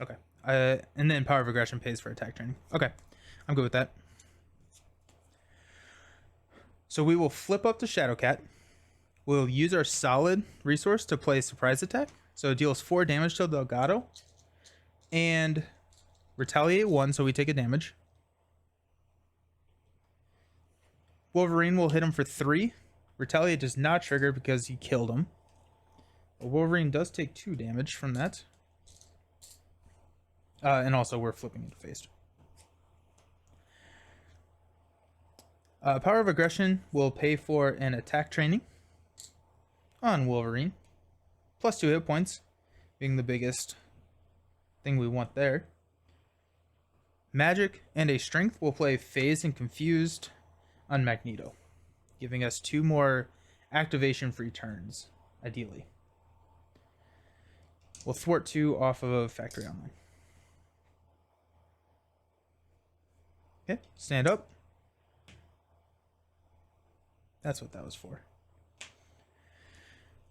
Okay. And then Power of Aggression pays for attack training. Okay. I'm good with that. So we will flip up to Shadowcat. We'll use our solid resource to play surprise attack. So it deals 4 damage to Delgado. And retaliate 1, so we take a damage. Wolverine will hit him for 3. Retaliate does not trigger because he killed him. But Wolverine does take 2 damage from that. And also we're flipping into phased. Power of Aggression will pay for an attack training on Wolverine. Plus 2 hit points, being the biggest thing we want there. Magic and a strength will play phased and confused on Magneto, giving us 2 more activation free turns, ideally. We'll thwart 2 off of Factory Online. Okay, stand up. That's what that was for.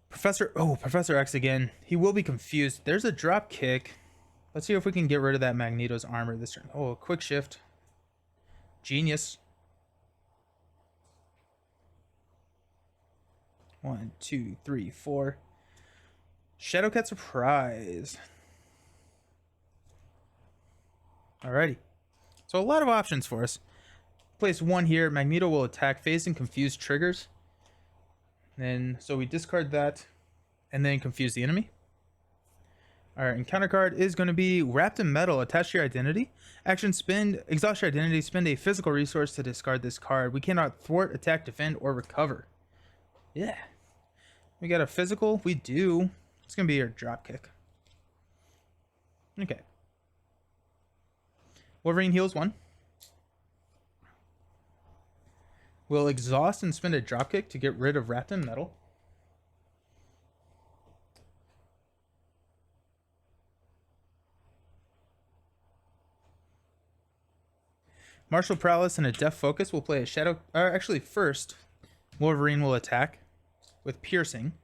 Professor X again. He will be confused. There's a drop kick. Let's see if we can get rid of that Magneto's armor this turn. Oh, a quick shift. Genius. 1, 2, 3, 4. Shadowcat surprise. Alrighty. So a lot of options for us. Place 1 here. Magneto will attack phased and confused triggers. And so we discard that and then confuse the enemy. Our encounter card is going to be Wrapped in Metal. Attach to your identity. Action spend. Exhaust your identity. Spend a physical resource to discard this card. We cannot thwart, attack, defend, or recover. Yeah. We got a physical. We do. It's going to be your drop kick. Okay. Wolverine heals 1. We'll exhaust and spend a dropkick to get rid of Wrapped in Metal. Martial Prowess and a Death Focus will play a Shadow... actually, first, Wolverine will attack with Piercing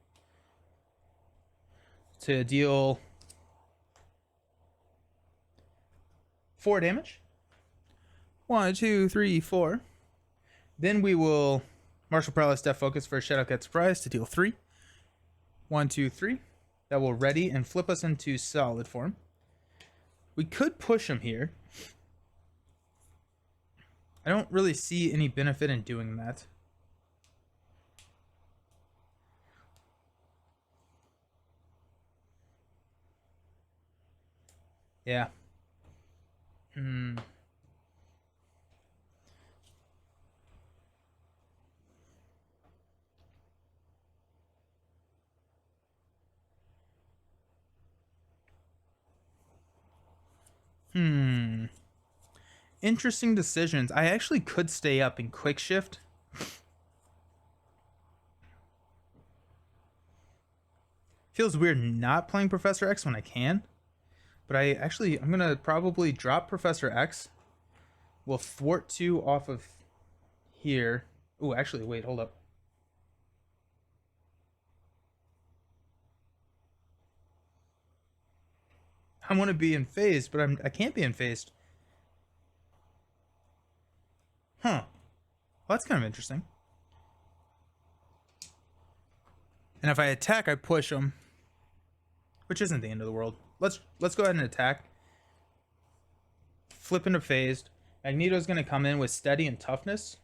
to deal 4 damage. 1, 2, 3, 4. Then we will Martial Prowess Death Focus for a Shadowcat Surprise to deal 3. 1, 2, 3. That will ready and flip us into solid form. We could push him here. I don't really see any benefit in doing that. Yeah. Hmm. Hmm. Interesting decisions. I actually could stay up and quick shift. Feels weird not playing Professor X when I can. But I'm going to probably drop Professor X. We'll thwart 2 off of here. Oh, actually, wait, hold up. I want to be in phase, but I can't be in phased. Huh. Well, that's kind of interesting. And if I attack, I push him, which isn't the end of the world. Let's go ahead and attack. Flip into phased. Magneto's going to come in with steady and toughness.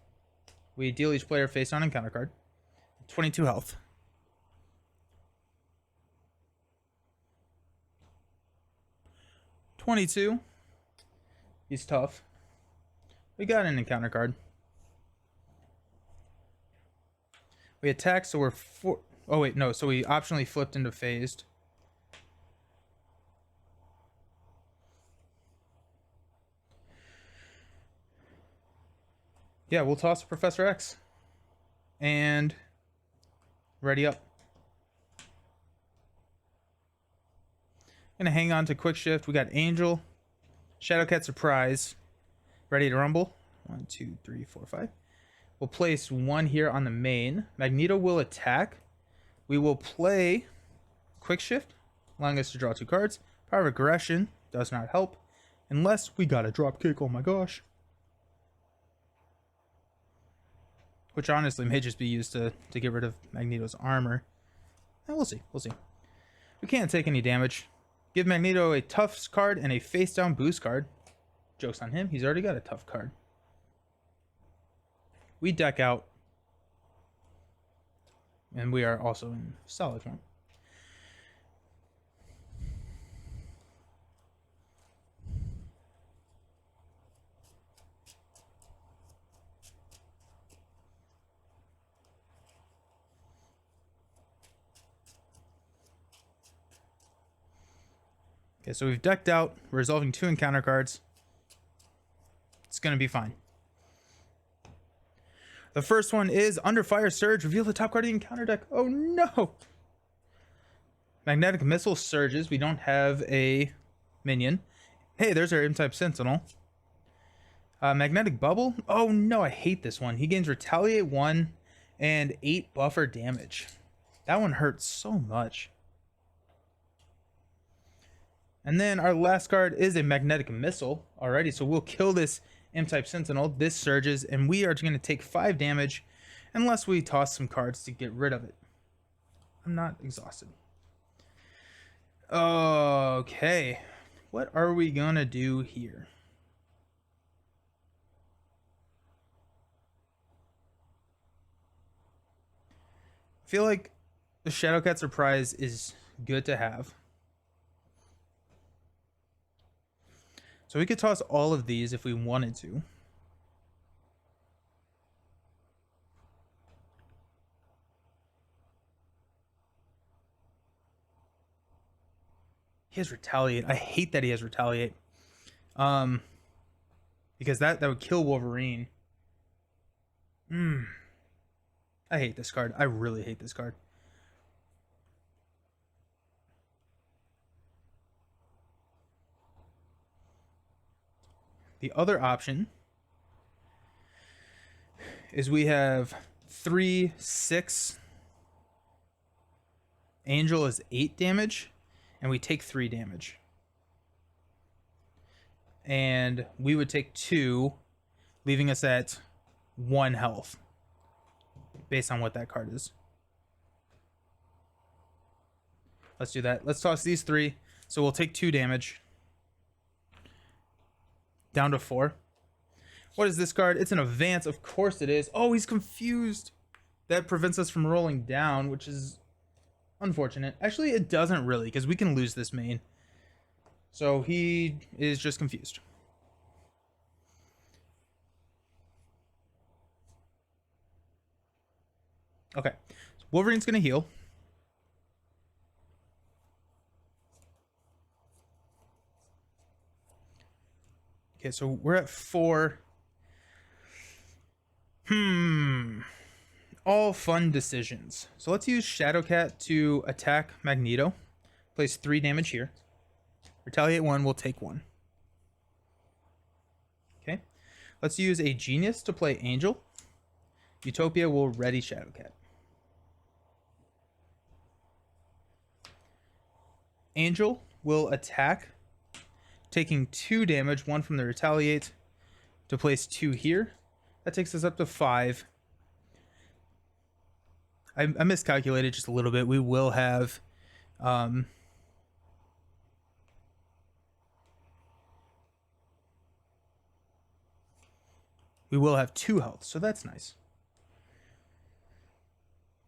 We deal each player face on encounter card. 22 health. $22. He's tough. We got an encounter card. We attack, so we're 4. Oh wait, no. So we optionally flipped into phased. Yeah, we'll toss Professor X. And ready up. Gonna hang on to quick shift. We got Angel, Shadowcat Surprise, ready to rumble. 1, 2, 3, 4, 5. We'll place 1 here on the main. Magneto will attack. We will play quick shift, allowing us to draw 2 cards. Power of Aggression does not help, unless we got a drop kick. Oh my gosh. Which honestly may just be used to get rid of Magneto's armor. We'll see. We'll see. We can't take any damage. Give Magneto a tough card and a face down boost card. Joke's on him. He's already got a tough card. We deck out. And we are also in solid form. Okay, so we've decked out. We're resolving 2 encounter cards. It's going to be fine. The first one is Under Fire Surge. Reveal the top card of the encounter deck. Oh no! Magnetic Missile surges. We don't have a minion. Hey, there's our M-type Sentinel. Magnetic Bubble. Oh no, I hate this one. He gains Retaliate 1 and 8 buffer damage. That one hurts so much. And then our last card is a Magnetic Missile. Alrighty, so we'll kill this M-type Sentinel. This surges, and we are going to take 5 damage unless we toss some cards to get rid of it. I'm not exhausted. Okay. What are we going to do here? I feel like the Shadowcat Surprise is good to have. So we could toss all of these if we wanted to. He has Retaliate. I hate that he has Retaliate. Because that would kill Wolverine. I hate this card. I really hate this card. The other option is we have 3, 6. Angel is 8 damage, and we take 3 damage. And we would take 2, leaving us at 1 health, based on what that card is. Let's do that. Let's toss these 3. So we'll take 2 damage. Down to 4. What is this card? It's an advance. Of course it is. Oh, he's confused. That prevents us from rolling down, which is unfortunate. Actually, it doesn't really, because we can lose this main. So he is just confused. Okay. So Wolverine's going to heal. Okay, so we're at 4. All fun decisions. So let's use Shadowcat to attack Magneto. Place 3 damage here. Retaliate 1, we'll take 1. Okay. Let's use a Genius to play Angel. Utopia will ready Shadowcat. Angel will attack, taking 2 damage, 1 from the Retaliate, to place 2 here. That takes us up to 5. I miscalculated just a little bit. We will have we will have 2 health, so that's nice.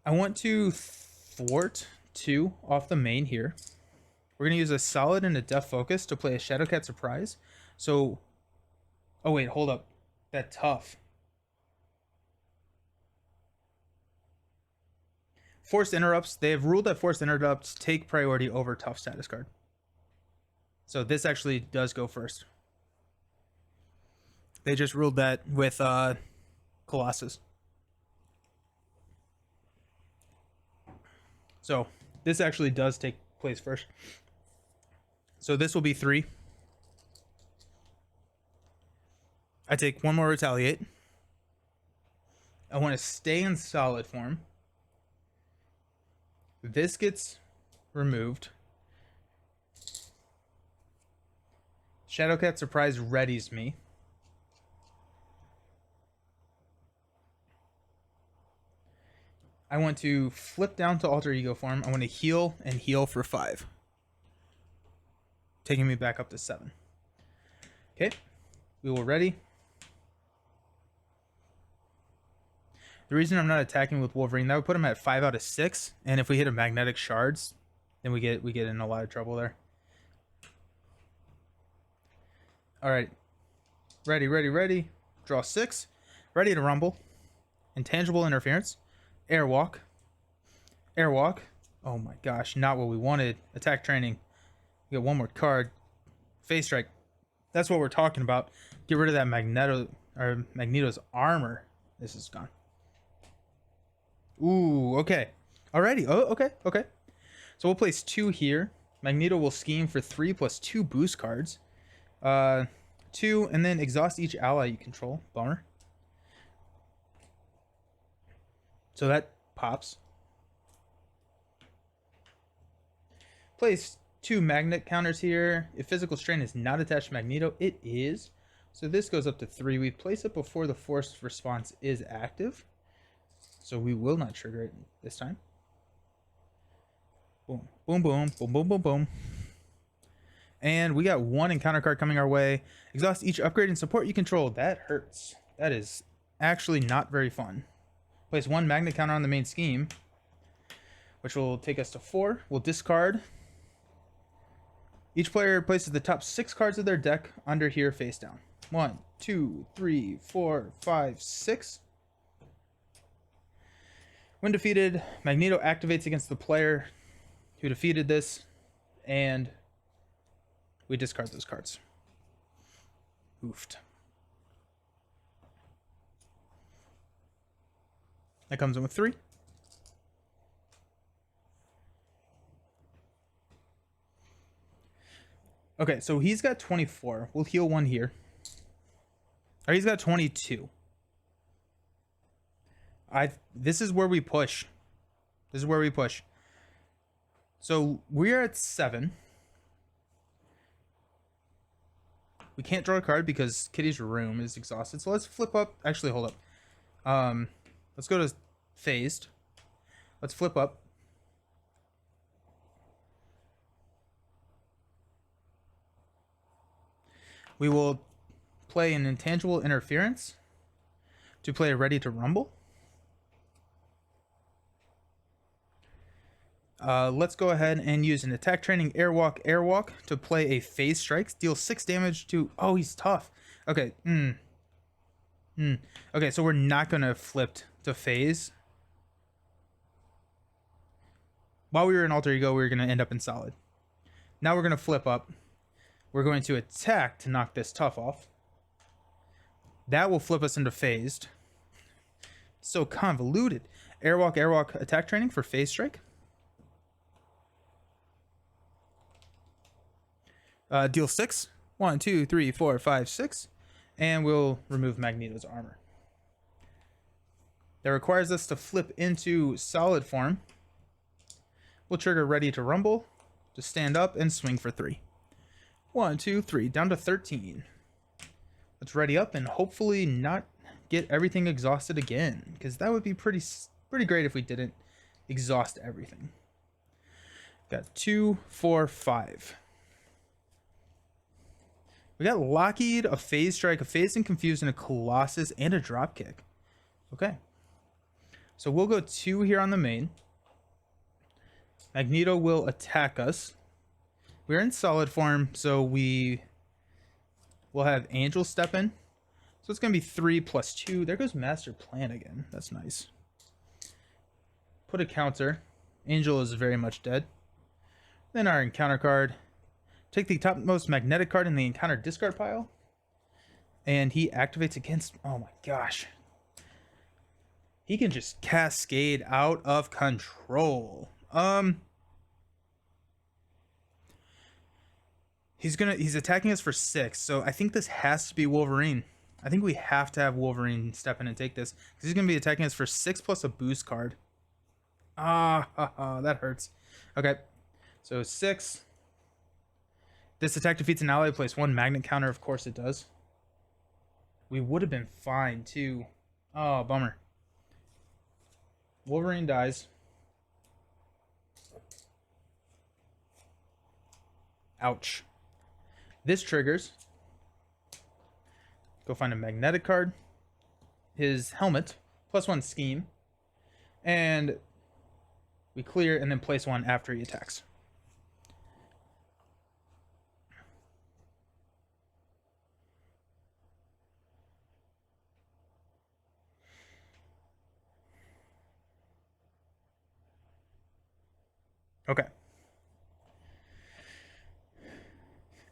I want to thwart 2 off the main here. We're going to use a solid and a death focus to play a Shadowcat surprise. So, oh wait, hold up. That tough. Forced interrupts. They have ruled that forced interrupts take priority over tough status card. So this actually does go first. They just ruled that with Colossus. So this actually does take place first. So this will be 3. I take 1 more Retaliate. I want to stay in solid form. This gets removed. Shadowcat surprise readies me. I want to flip down to alter ego form. I want to heal and heal for 5. Taking me back up to 7. Okay, we will ready. The reason I'm not attacking with Wolverine, that would put him at 5 out of 6. And if we hit a magnetic shards, then we get in a lot of trouble there. All right, ready. Draw 6. Ready to rumble. Intangible interference. Airwalk. Oh my gosh, not what we wanted. Attack training. We got 1 more card. Phase strike. That's what we're talking about. Get rid of that Magneto's armor. This is gone. Ooh, okay. Alrighty. Oh, okay. So we'll place 2 here. Magneto will scheme for 3 plus 2 boost cards. 2, and then exhaust each ally you control. Bummer. So that pops. Place 2 magnet counters here. If physical strain is not attached to Magneto, it is. So this goes up to 3. We place it before the forced response is active. So we will not trigger it this time. Boom. And we got 1 encounter card coming our way. Exhaust each upgrade and support you control. That hurts. That is actually not very fun. Place 1 magnet counter on the main scheme, which will take us to 4. We'll discard. Each player places the top 6 cards of their deck under here face down. 1, 2, 3, 4, 5, 6. When defeated, Magneto activates against the player who defeated this, and we discard those cards. Oofed. That comes in with 3. Okay, so he's got 24. We'll heal 1 here. Or he's got 22. This is where we push. So we're at 7. We can't draw a card because Kitty's room is exhausted. So let's flip up. Actually, hold up. Let's go to phased. Let's flip up. We will play an intangible interference to play a ready to rumble. Let's go ahead and use an attack training airwalk to play a phase strike. Deal 6 damage to... Oh, he's tough. Okay. Okay, so we're not going to flip to phase. While we were in alter ego, we were going to end up in solid. Now we're going to flip up. We're going to attack to knock this tough off. That will flip us into phased. So convoluted. Airwalk attack training for phase strike. Deal 6. 1, 2, 3, 4, 5, 6. And we'll remove Magneto's armor. That requires us to flip into solid form. We'll trigger ready to rumble, to stand up and swing for 3. 1, 2, 3, down to 13. Let's ready up and hopefully not get everything exhausted again, because that would be pretty great if we didn't exhaust everything. Got 2, 4, 5. We got Lockheed, a phase strike, a phase and confused, and a Colossus, and a drop kick. Okay. So we'll go 2 here on the main. Magneto will attack us. We're in solid form, so we will have Angel step in. So it's going to be 3 plus 2. There goes Master Plan again. That's nice. Put a counter. Angel is very much dead. Then our encounter card. Take the topmost magnetic card in the encounter discard pile. And he activates against... Oh my gosh. He can just cascade out of control. He's attacking us for 6, so I think this has to be Wolverine. I think we have to have Wolverine step in and take this, because he's gonna be attacking us for 6 plus a boost card. That hurts. Okay, so 6. This attack defeats an ally. Place 1 magnet counter. Of course it does. We would have been fine too. Oh, bummer. Wolverine dies. Ouch. This triggers. Go find a magnetic card. His helmet. +1 scheme. And we clear and then place 1 after he attacks. Okay.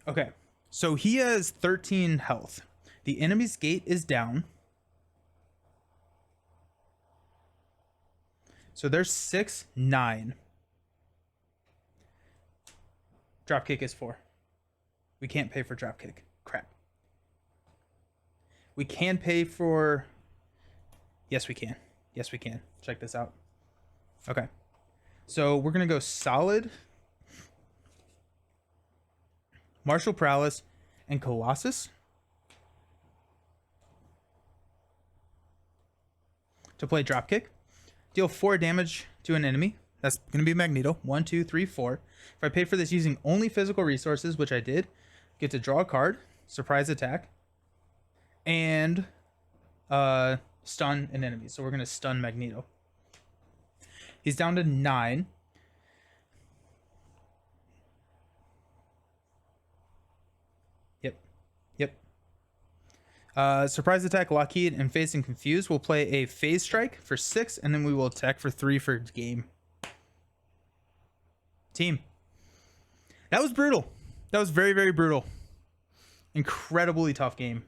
Okay. So he has 13 health. The enemy's gate is down. So there's 6, 9. Dropkick is 4. We can't pay for dropkick. Crap. We can pay for... Yes, we can. Yes, we can. Check this out. Okay. So we're going to go solid, Martial Prowess, and Colossus to play Dropkick. Deal 4 damage to an enemy. That's going to be Magneto. 1, 2, 3, 4. If I pay for this using only physical resources, which I did, get to draw a card, surprise attack, and stun an enemy. So we're going to stun Magneto. He's down to 9. Yep. Surprise attack, Lockheed, and phase and confused. We'll play a phase strike for 6, and then we will attack for 3 for game. Team. That was brutal. That was very, very brutal. Incredibly tough game.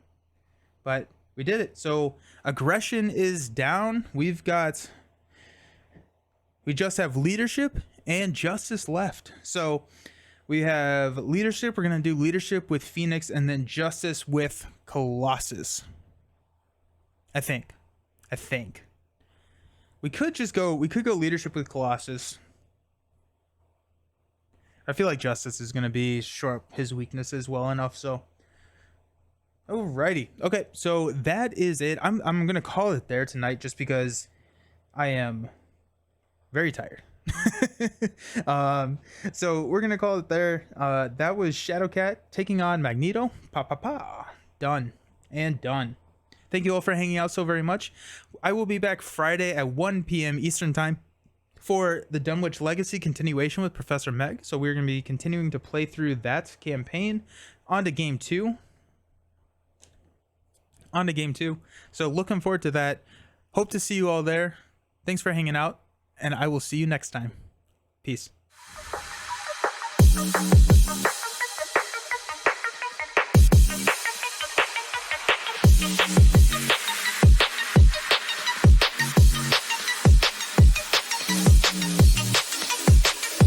But we did it. So aggression is down. We just have leadership and justice left. So we have leadership. We're going to do leadership with Phoenix and then justice with Colossus. I think. We could go leadership with Colossus. I feel like justice is going to be shore up his weaknesses well enough. So, alrighty. Okay. So that is it. I'm going to call it there tonight just because I am very tired. So we're gonna call it there. That was Shadowcat taking on Magneto. Done and done. Thank you all for hanging out so very much. I will be back Friday at 1 p.m. Eastern time for the Dunwich Legacy continuation with Professor Meg. So we're gonna be continuing to play through that campaign on to game 2. So looking forward to that. Hope to see you all there. Thanks for hanging out, and I will see you next time. Peace. Peace.